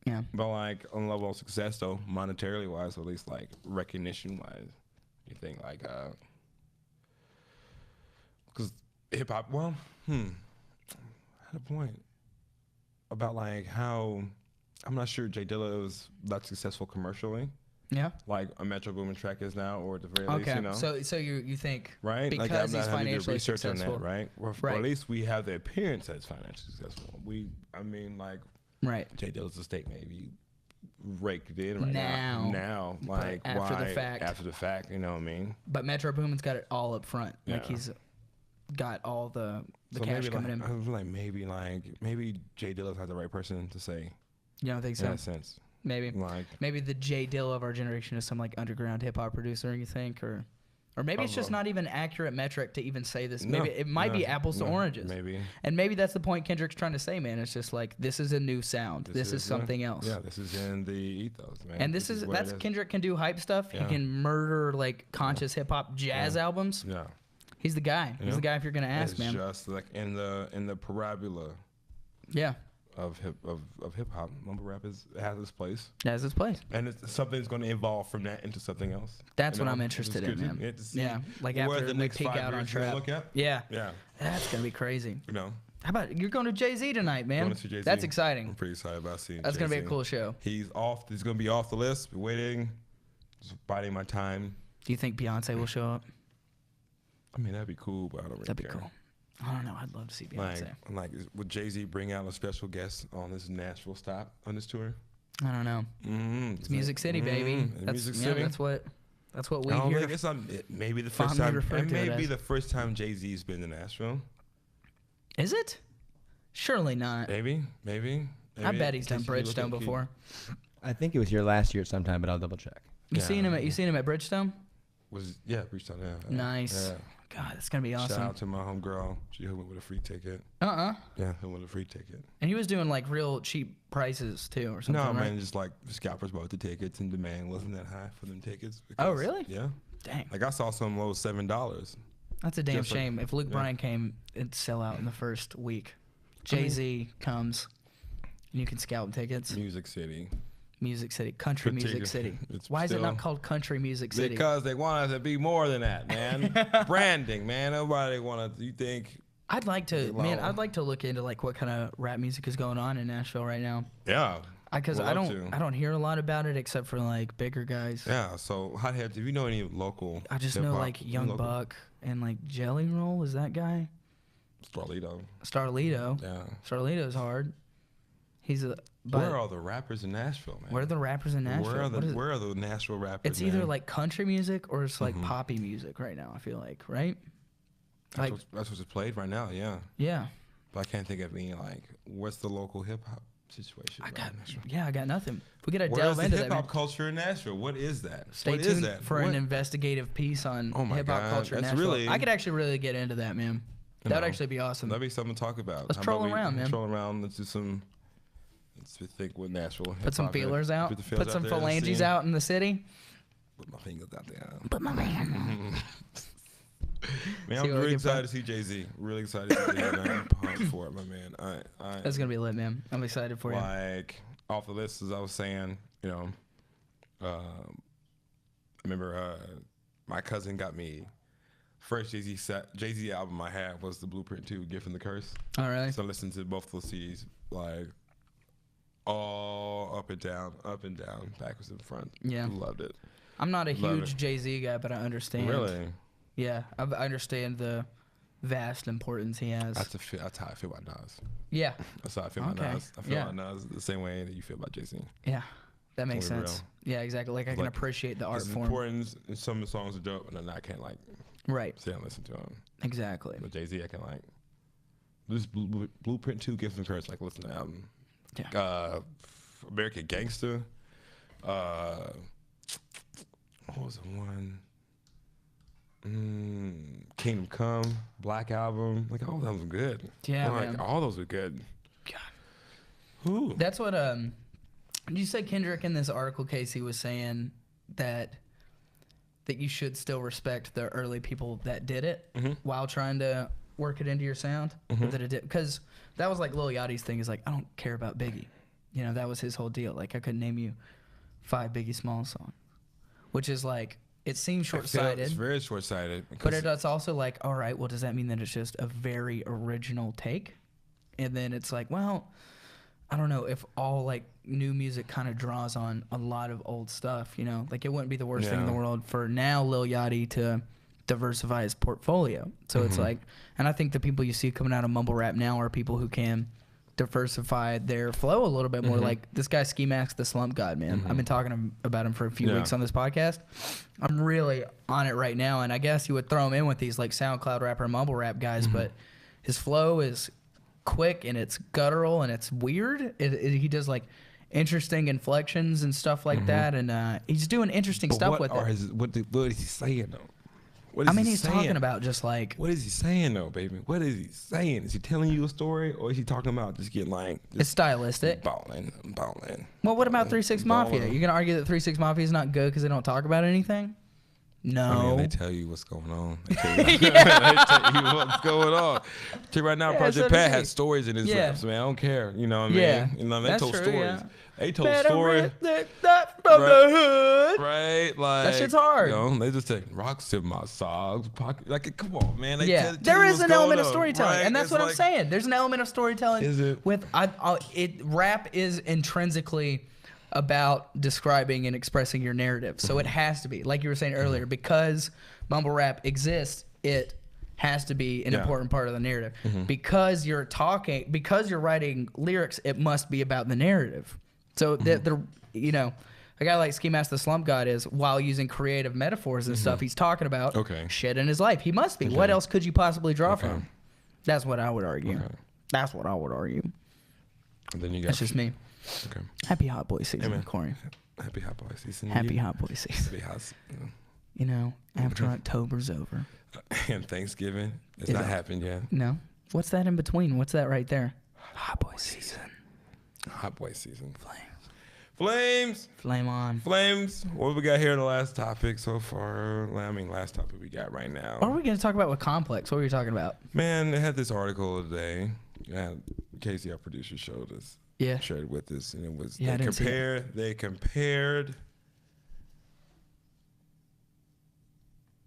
Yeah. but like on the level of success, though, monetarily wise, or at least like recognition wise, you think like, because hip hop, well, I had a point about like how I'm not sure Jay Dilla was that successful commercially, Yeah. like a Metro Boomin track is now, or at the very least, Okay. you know. So you think Right, because like I'm he's not having to do financially research successful, on that, right? Or Right. at least we have the appearance that it's financially successful. I mean, like right? Jay Dilla's estate maybe raked in right Now. now, But like after the why fact. after the fact, you know what I mean? But Metro Boomin's got it all up front. Like Yeah. he's got all the So cash maybe coming like, in. I was like maybe Jay Dilla's not the right person to say You don't think in so? that sense. Maybe. Like Maybe the Jay Dilla of our generation is some like underground hip hop producer. You think, or maybe it's just not even accurate metric to even say this. Maybe it might be apples to oranges. Maybe. And maybe that's the point Kendrick's trying to say, man. It's just like this is a new sound. This is something else. Yeah, this is in the ethos, man. And this is what that's it is. Kendrick can do hype stuff. Yeah. He can murder like conscious hip hop jazz albums. Yeah. He's the guy. He's Yeah. the guy if you're gonna ask, It's man. just like in the parabola Yeah, of hip hop, mumble rap has its place, that's his place. and it's something's going to evolve from that into something else. That's You what know? I'm It's interested good in, man. to see Yeah, like where after the we next peak 5 out on years you're gonna trap. look at. Yeah, Yeah, that's gonna be crazy. you know, How about you're going to JayZ tonight, man? Going to JayZ. That's I'm exciting. pretty excited about seeing. That's gonna be a JayZ. cool show. He's off. He's going to be off the list. Been waiting, just biding my time. Do you think Beyonce will show up? I mean, that'd be cool, but I don't really That'd be care. cool. I don't know. I'd love to see Beyonce. Would JayZ bring out a special guest on this Nashville stop on this tour? I don't know. It's Music City, baby. Music City. That's what we I don't hear. think it's maybe the Fondly first time. referred It to may it be as. the first time JayZ's been to Nashville. Is it? Surely not. Maybe. I bet he's done Bridgestone before. I think it was here last year sometime, but I'll double check. You seen him at Bridgestone? Bridgestone. Yeah. Nice. Yeah. God, that's gonna be awesome. Shout out to my homegirl. She hooked me with a free ticket. Yeah, hooked me with a free ticket. and he was doing like real cheap prices too, or something. No, right? man, just like scalpers bought the tickets and demand wasn't that high for them tickets. Oh, really? Yeah. Dang, Like I saw some low $7. that's a damn just like- shame. If Luke yeah. Bryan came, it'd sell out in the first week. JayZ comes, and you can scout tickets. Music City. Music City, Country Music City. It's Why is it not still- called Country Music City? Because they want us to be more than that, man. Branding, man. Nobody want to. You think? I'd like to, Low. man. I'd like to look into like what kind of rap music is going on in Nashville right now. Yeah. Because Would I love don't, to. I don't hear a lot about it except for like bigger guys. Yeah. So, hothead, do you know any local? I just know hip-hop- like Young local- Buck and like Jelly Roll. Is that guy? Starlito. Starlito. Yeah. Starlito's hard. He's a. But Where are the rappers in Nashville, man? where are the rappers in Nashville? Where are What is it? where are the Nashville rappers? It's either man? like country music or it's like Mhm. poppy music right now. I feel like, right? That's what's played right now. Yeah. Yeah. But I can't think of any like what's the local hip hop situation. I right got. in Nashville? Yeah, I got nothing. We gotta Where's delve the into hip that. Man. hop culture in Nashville? What is that? Stay What is tuned that? for What? an investigative piece on Oh my hip hop God, culture in that's Nashville. really- I could actually really get into that, man. You That would know, actually be awesome. That'd be something to talk about. Let's How troll about we around, man. Troll around. Let's do some. Let's think with Nashville. Put some hip-hop in it. feelers out. Put the feelers Put some out there in the phalanges scene. out in the city. Put my fingers out there. But my man. Man, See I'm what we really can excited to see JayZ. Really excited to see JayZ. Man. I'm pumped for it, my man. I That's gonna be lit, man. I'm excited for you. like off the list as I was saying. You know, I remember my cousin got me first JayZ album I had was the Blueprint 2, Gift and the Curse. All right. So I listened to both those CDs like all up and down, backwards and front. Yeah. Loved it. I'm not a Love huge JayZ guy, but I understand. Really? Yeah, I understand the vast importance he has. That's how I feel about Nas. Yeah. That's how I feel Okay. about Nas. I feel Yeah. about Nas the same way that you feel about JayZ. Yeah. That makes Totally sense. Yeah, exactly. Like I can Like, appreciate the art It's form. important. And some of the songs are dope, and then I can't like Right. sit and listen to them. Exactly. But JayZ, I can like this Blueprint 2, Gift and Curse. Like listen to the album. Yeah. American Gangster. What was the one? Kingdom Come, Black Album. Like all those were good. Yeah, like man. all those were good. God. Ooh. That's what you said Kendrick in this article, Casey, was saying that you should still respect the early people that did it while trying to work it into your sound. Or that it did, because that was like Lil Yachty's thing. Is like, I don't care about Biggie. You know, that was his whole deal. Like I couldn't name you 5 Biggie Smalls songs, which is like, it seems short-sighted. It's very short-sighted. But it's also like, all right, well, does that mean that it's just a very original take? And then it's like, well, I don't know if all like new music kind of draws on a lot of old stuff, you know? Like it wouldn't be the worst thing in the Yeah. world for now Lil Yachty to diversify his portfolio. So it's like, and I think the people you see coming out of mumble rap now are people who can diversify their flow a little bit more. Like this guy Ski Mask, the Slump God, man. I've been talking about him for a few Yeah. weeks on this podcast. I'm really on it right now, and I guess you would throw him in with these like SoundCloud rapper and mumble rap guys, but his flow is quick and it's guttural and it's weird. He does like interesting inflections and stuff like that, and he's doing interesting stuff with it. What is he saying though? What I is mean, he he's saying? talking about just like, What is he saying though, baby? What is he saying? Is he telling you a story, or is he talking about just getting like it's stylistic. balling? Well, what about 3 6 Mafia? balling. You're gonna argue that 3 6 Mafia is not good because they don't talk about anything? No. I mean, they tell you what's going on. They tell you, they tell you what's going on. Tell you right now, Yeah, Project so Pat does he. has stories in his Yeah. raps, man. I don't care. You know what I mean? Yeah. You know, they That's told true, stories. yeah. They told Better stories. rip that from Right. the hood. Right, like shit's hard. You know, they just take rocks in my socks, pocket. Like, come on, man. They Yeah, tell there you is what's an going element of on, storytelling, right? and that's It's what I'm like- saying. There's an element of storytelling. Is it? With rap is intrinsically about describing and expressing your narrative, so it has to be, like you were saying earlier, because mumble rap exists. It has to be an Yeah. important part of the narrative. Mm-hmm. Because you're writing lyrics, it must be about the narrative. So Mm-hmm. you know, a guy like Ski Mask the Slump God is, while using creative metaphors and stuff, he's talking about Okay. shit in his life. He must be. What else could you possibly draw from? That's what I would argue. Okay. That's what I would argue. And then you got That's just me. Okay. Happy Hot Boy season, Amen. Corey. Happy Hot Boy season. Happy You- Hot Boy season. Happy hot. You know, after October's over. And Thanksgiving. It's Is not it- happened yet. No? What's that in between? What's that right there? Hot Boy season. Hot Boy season. Flame. Flames. Flame on. Flames. What we got here in the last topic so far? I mean, last topic we got right now. What are we going to talk about with Complex? What were you talking about? Man, they had this article today. Yeah, Casey, our producer, showed us. Yeah. Shared with us, and it was Yeah, I didn't see it. They compared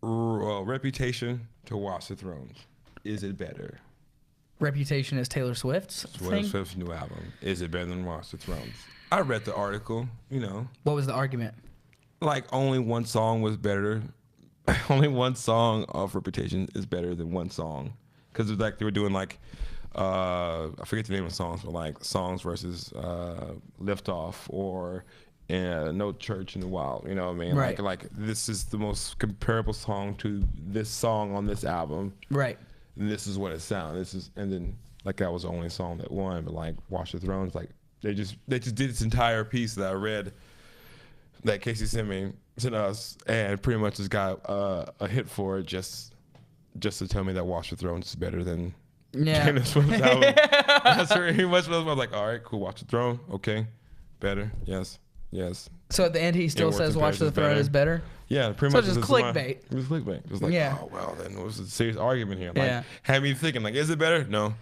Reputation to Watch the Thrones. Is it better? Reputation is Taylor Swift's Taylor thing. Swift's new album. Is it better than Watch the Thrones? I read the article. You know, What was the argument? like only one song was better. Only one song of Reputation is better than one song, because like they were doing like I forget the name of the songs, but like songs versus Lift Off or No Church in the Wild. You know what I mean? Right. Like this is the most comparable song to this song on this album. Right. And this is what it sounds. This is, and then like that was the only song that won. But like Watch the Thrones, like they just did this entire piece that I read that Casey sent us, and pretty much just got a hit for it just to tell me that Watch the Thrones is better than Yeah. Taylor Swift's album. That's pretty much what I was like. All right, cool. Watch the Throne. Okay, better. Yes. So at the end, he still Works says and Watch the Paris is Throne better. is better? Yeah, pretty So much. it's just clickbait. It was clickbait. It was like, Yeah. oh well, then it was a serious argument here. Like, Yeah. had me thinking, like, is it better? No.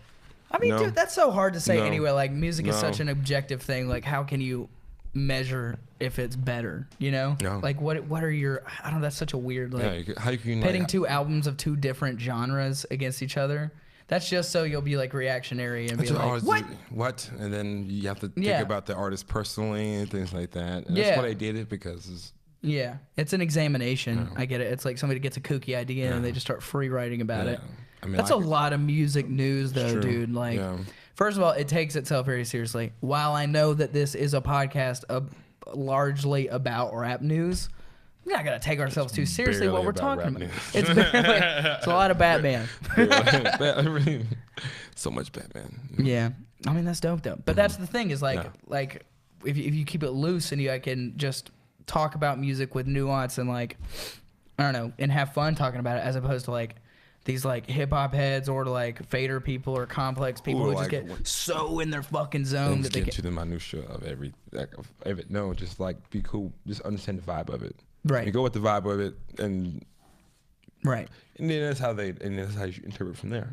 I mean, No. dude, that's so hard to say No. anyway. Like, music is No. such an objective thing. Like, how can you measure if it's better, you know? No. Like, what are your, I don't know, that's such a weird, like, Yeah, how you can pitting like, two albums of two different genres against each other. That's just so you'll be, like, reactionary and be that's what like, artists what? do. What? And then you have to think Yeah. about the artist personally and things like that. And Yeah. that's why I did it, because it's, Yeah, it's an examination. Yeah. I get it. It's like somebody gets a kooky idea and they just start free writing about yeah. it. I mean, That's like, a lot of music news, though, true. dude. Like, Yeah. first of all, it takes itself very seriously. While I know that this is a podcast largely about rap news, we're not gonna take ourselves too seriously what barely we're about talking rap about. news. It's barely, it's a lot of Batman. So much Batman. Yeah, I mean that's dope though. But that's the thing is like Yeah. like if you keep it loose and you can just talk about music with nuance and like I don't know and have fun talking about it as opposed to like these like hip hop heads or to like fader people or complex people Or who just like get what- so in their fucking zone Things that they get get to the minutia of every, like, of every, no, just like be cool, just understand the vibe of it. right, You go with the vibe of it, and right, then that's how you interpret from there.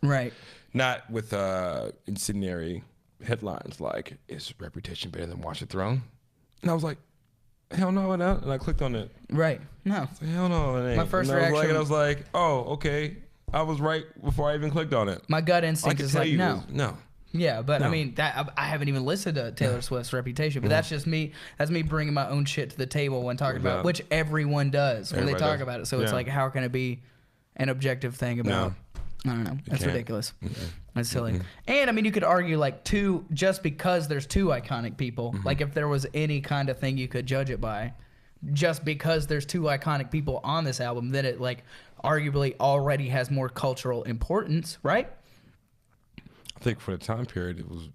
right. Not with incendiary headlines like "Is Reputation better than Watch the Throne?" And I was like, "Hell no!" And I clicked on it. Right. No. I was like, "Hell no!" It ain't. My first and reaction- I was like, "Oh, okay." I was right before I even clicked on it. My gut I instinct could is tell like you, no. no. Yeah, but I No. mean that I haven't even listened to Taylor Swift's Reputation, but that's just me. That's me bringing my own shit to the table when talking about, Yeah. which everyone does when Everybody they talk does. about it. So it's Yeah. like, how can it be an objective thing about? I don't know. That's can't. ridiculous. That's silly. And I mean, you could argue like just because there's two iconic people, like if there was any kind of thing you could judge it by, just because there's two iconic people on this album, then it like arguably already has more cultural importance, right? I think for the time period, it was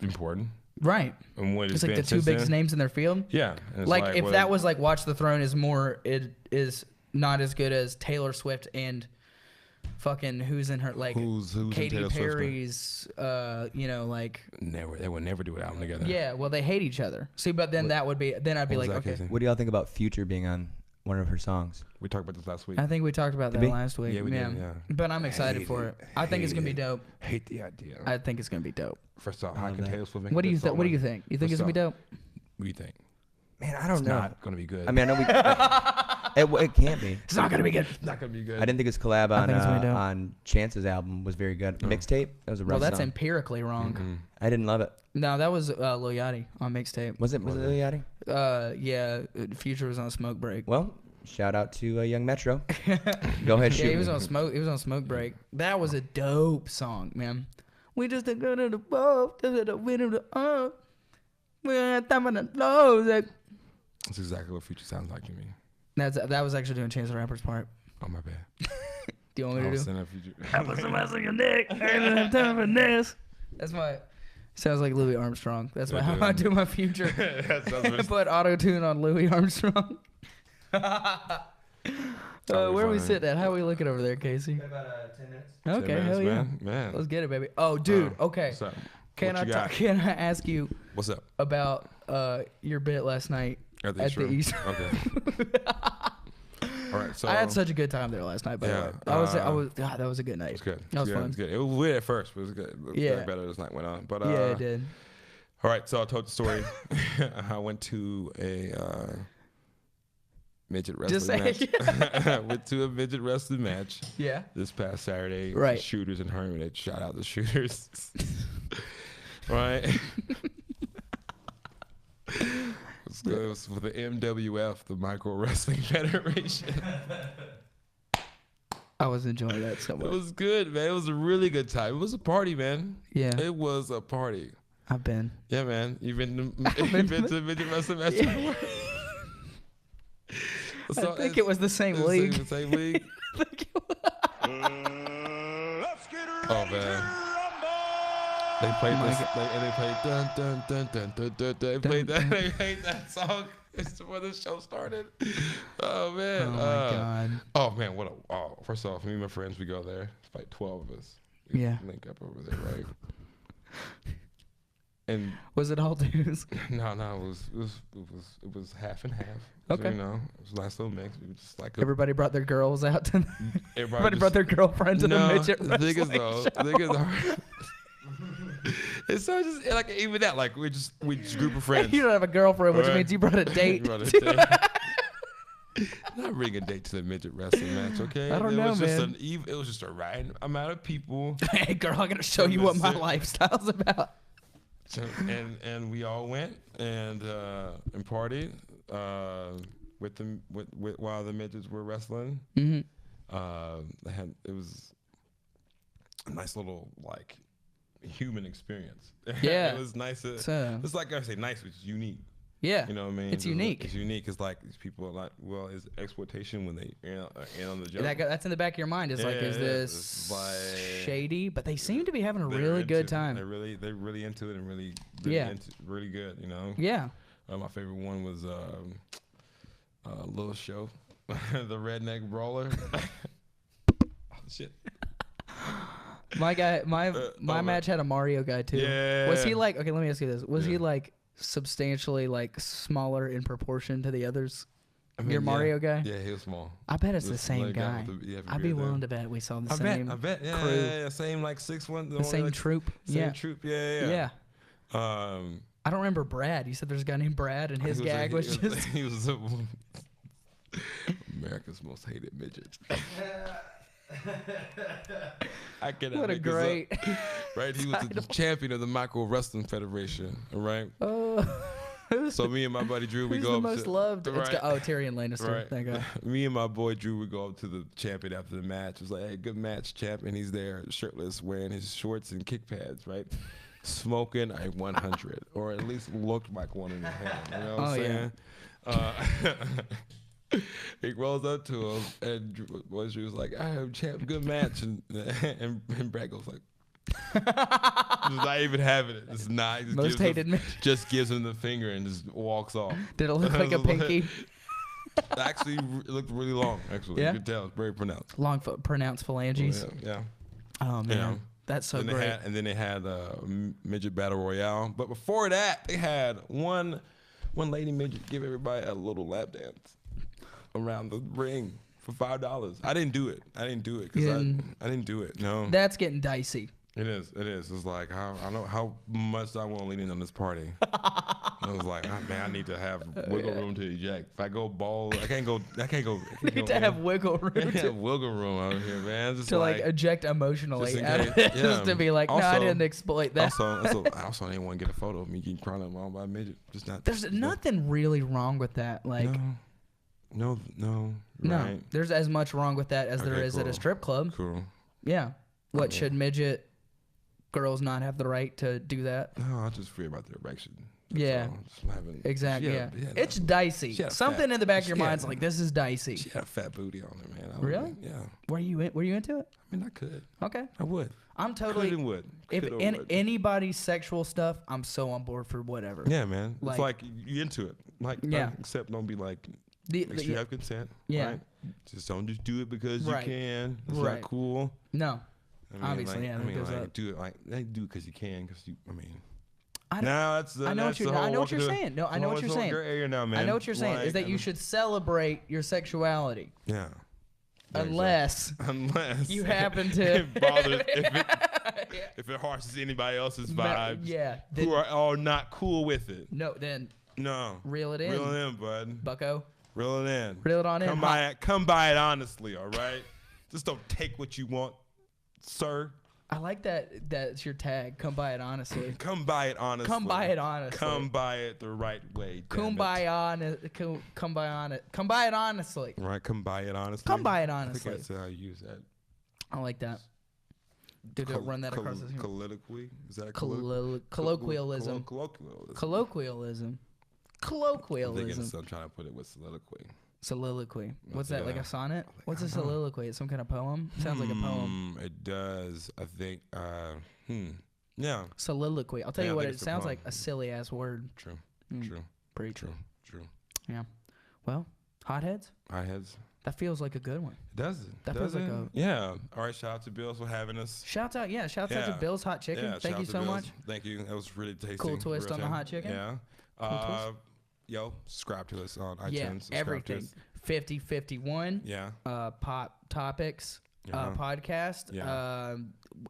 important. Right. And what It's it's like been the two since biggest then, names in their field. Yeah. and it's Like if what- that was like Watch the Throne is more, it is not as good as Taylor Swift and fucking who's in her like who's in Katy Taylor Swift's band? Perry's, you know, like They would never do an album together. yeah. Well, they hate each other. See, but then that would be then I'd be What like, was that, okay. Casey? What do y'all think about Future being on one of her songs? We talked about this last week. I think we talked about Did that we? last week. Yeah, we did, yeah. But I'm excited Hate for it. it. I think it's Hate gonna be it. dope. Hate the idea. I think it's gonna be dope. First off, I how love can that. Taylor Swift make What do a you good think? song What do you like- think? You think it's gonna be dope? What do you think? Man, I don't It's know. not gonna be good. I mean, I know it can't be. It's not gonna be good. it's not gonna be good. I didn't think his collab I on think it's gonna be dope. on Chance's album was very good. Mixtape, that was a rough Well, that's song. empirically wrong. I didn't love it. No, that was Lil Yachty on mixtape. Was it Lil Yachty? Yeah, Future was on Smoke Break. Well, Shout out to Young Metro. Go ahead, shoot. Yeah, he was me. on smoke. He was on Smoke Break. That was a dope song, man. We just a good at the boat, just the winner the up. We got time on the nose. That's exactly what Future sounds like to me. That was actually doing Chance the Rapper's part. Oh my bad. Do you want me I to was do? saying that Future. I put some ass on your neck. I don't have time for this. That's my. Sounds like Louis Armstrong. That's Yeah, how dude. I do my Future. That sounds I very- put auto tune on Louis Armstrong. That'll be Where we funny. sitting at? How we looking over there, Casey? About 10 minutes. 10 Okay, minutes, hell yeah. man. Let's get it, baby. Oh, dude. Okay. What's up? Can What I you got? can I ask you What's up? about your bit last night At the at the East? Okay. All right. So I had such a good time there last night. By the Yeah, way, God, that was a good night. it's good. That was It's good. fun. It's good. It was weird at first, but it was good. It was Yeah. better as night went on. But Yeah, it did. all right. So I told the story. I went to a midget Just wrestling say match. I went to a midget wrestling match Yeah. this past Saturday. Right. Shooters in Hermitage. Shout out the Shooters. Right. It was for the MWF, the Micro Wrestling Federation. I was enjoying that so It much. was good, man. It was a really good time. It was a party, man. Yeah, It was a party. I've been. Yeah, man. You've been to a midget wrestling match before? I think it was the same league. The same league. Oh man. They played this, and they played dun dun dun dun dun dun. They played that. They played that song. It's before the show started. Oh man. Oh my god. Oh man. What a. Oh, first off, me and my friends, we go there. It's like 12 of us. We Yeah. Link up over there, right? And Was it all dudes? no, it was half and half. Okay. So, it was a nice little mix. We were just like Everybody brought their girls out to. Everybody just- brought their girlfriends to the midget the thing is wrestling though, show. the thing is though, it's so just like even that, like we just group of friends. You don't have a girlfriend, which Right. means you brought a You date. brought a date. Not bring a date to the midget wrestling match, okay? I don't it know, was just man. It was just a right amount of people, Hey, girl, I'm gonna show you what my lifestyle's about. and we all went and partied with them while the midgets were wrestling. Mm-hmm. It was a nice little like human experience. Yeah. It was nice. So, It's like I say, nice, which is unique. yeah. You know what I mean? It's unique. It's unique. It's like these people are like, well, is exploitation when they are in on the joke. That's in the back of your mind. It's like, Yeah, is yeah, this it's like- shady? But they seem to be having a They're really into good it. time. They're really into it and really Yeah. really good. You know. Yeah. My favorite one was Lil Show, the redneck brawler. Oh, shit. My guy, my oh, match had a Mario guy too. Yeah. Was he like? Okay, let me ask you this: Was he Yeah. like substantially like smaller in proportion to the others? I mean, Your yeah. Mario guy? Yeah, he was small. I bet it's the This same little guy. with the- yeah, I'd be beard there. willing to bet we saw the I same. bet. Yeah, crew. yeah, same like 6'1". The same troop. Same Yeah. troop. Yeah, Yeah. yeah. Um, I don't remember Brad. You said there's a guy named Brad, and his gag was just. he was America's most hated midget. I cannot What a make this up. great. Right, he was the champion of the Micro Wrestling Federation. All right. So me and my buddy Drew, we Who's go the up most to, loved? Right. Tyrion Lannister. Right. That guy. Me and my boy Drew would go up to the champion after the match. It was like, hey, good match, champ. And he's there shirtless, wearing his shorts and kick pads, right? Smoking a 100, or at least looked like one in the hand. You know what I'm saying? He rolls up to him, and Drew was like, "I'm champ, good match," and Brad goes like, "Just not even having it. It's not." He just Most gives him- hated midget. Just gives him the finger and just walks off. Did it look like a pinky? Actually, it looked really long. Actually, Yeah? you could tell it's very pronounced. Long pronounced phalanges. Yeah. Oh man, Yeah. that's so And great. then they had midget battle royale. But before that, they had one lady midget give everybody a little lap dance around the ring for $5. I didn't do it. Because I didn't do it. No. That's getting dicey. It is. It's like I know how much I want to lean in on this party. I was like, oh, man, I need to have wiggle room to eject. If I go ball, I can't go. Need to have wiggle room I can't to, have wiggle room out here, man. Just to like eject emotionally. just in Out of case. it, just Yeah. to be like, no, I Also- didn't exploit that. I also didn't want to get a photo of me getting crawling along by a midget. Just not. There's just nothing really wrong with that. Like, No. No. No, Right. there's as much wrong with that as there Okay, is at a cool. strip club. Cool. Yeah. What, Okay. should midget girls not have the right to do that? No, I just fear about the erection. That's Yeah. all. Just having- Exactly. she Yeah. had- It's dicey. she had a Something fat- in the back of your she had- mind's like, this is dicey. She had a fat booty on her, man. Really? Yeah. Were you into it? I mean, I could. Okay. I would. I'm Could totally. and would. If Could or in would. anybody's sexual stuff, I'm so on board for whatever. Yeah, man. Like- It's like you into it. Like, Yeah. except don't be like, The- make sure you have consent. Yeah. Right? Just don't just do it because Right. you can. It's Right. not cool. No. I mean, Obviously, like, yeah, I that mean, goes like, up. do it like they do it because you can. Because you, I mean. I don't- Now that's the. I know that's what you're. the I whole know what walk you're of the- saying. No, I know what you're it's a whole saying. gray area now, man. I know what you're saying. Is Like, that you should celebrate your sexuality, Yeah. There you go. unless Unless you happen to. it bothers if it harshes anybody else's vibes. Yeah. Who are all not cool with it. No, then No. reel it in, Reel it in, bud. Bucko. Reel it in. Reel it on in. Come by it. Come by it honestly. All right. Just don't take what you want, sir. I like that. That's your tag. Come by it honestly. Come by it honestly. Come by it honestly. Come by it the right way. damn it. Come by on it. Come by it honestly. Right. Come by it honestly. Come by it I honestly. think that's how you use that. I like that. Dude, run that across this. Colloquially. Is that Colloquialism. Colloquialism. Colloquialism. I'm Colloquialism. trying to put it with soliloquy. Soliloquy. What's that? Like Yeah. a sonnet? What's a I don't know. soliloquy? It's some kind of poem? Sounds like a poem. It does. I think. Yeah. Soliloquy. I'll tell Yeah, you I what, think it it's a sounds poem. like a silly ass word. True. Mm, True. Pretty true. True. True. Yeah. Well, hotheads? Hotheads. That feels like a good one. Does it? That Does feels like it? a- Yeah. All right. Shout out to Bills for having us. Shouts out, yeah. Shouts out to Yeah. Bill's Hot Chicken. Yeah, Thank shout you out to so Bill's. much. Thank you. That was really tasty. Cool twist Real on the time. hot chicken. Yeah. twist. Yo, subscribe to us on iTunes. Yeah, subscribe to everything. us. 5051. Yeah. Pop topics podcast. Yeah.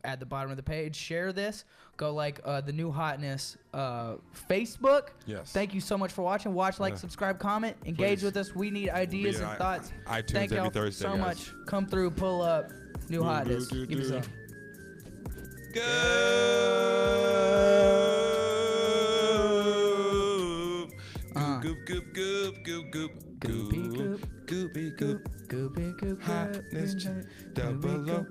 At the bottom of the page, share this. Go like the new Hotness Facebook. Yes. Thank you so much for watching. Watch, like, Yeah. subscribe, comment, engage Please. with us. We need ideas Be and on thoughts. iTunes Thank every y'all Thursday, so guys. much. Come through, pull up. New Hotness. Give me some. Goop, goop, goop, goop, goop, Goopy goop. goopy goop, Goopy goop. Hotness, Goopy goop. double O.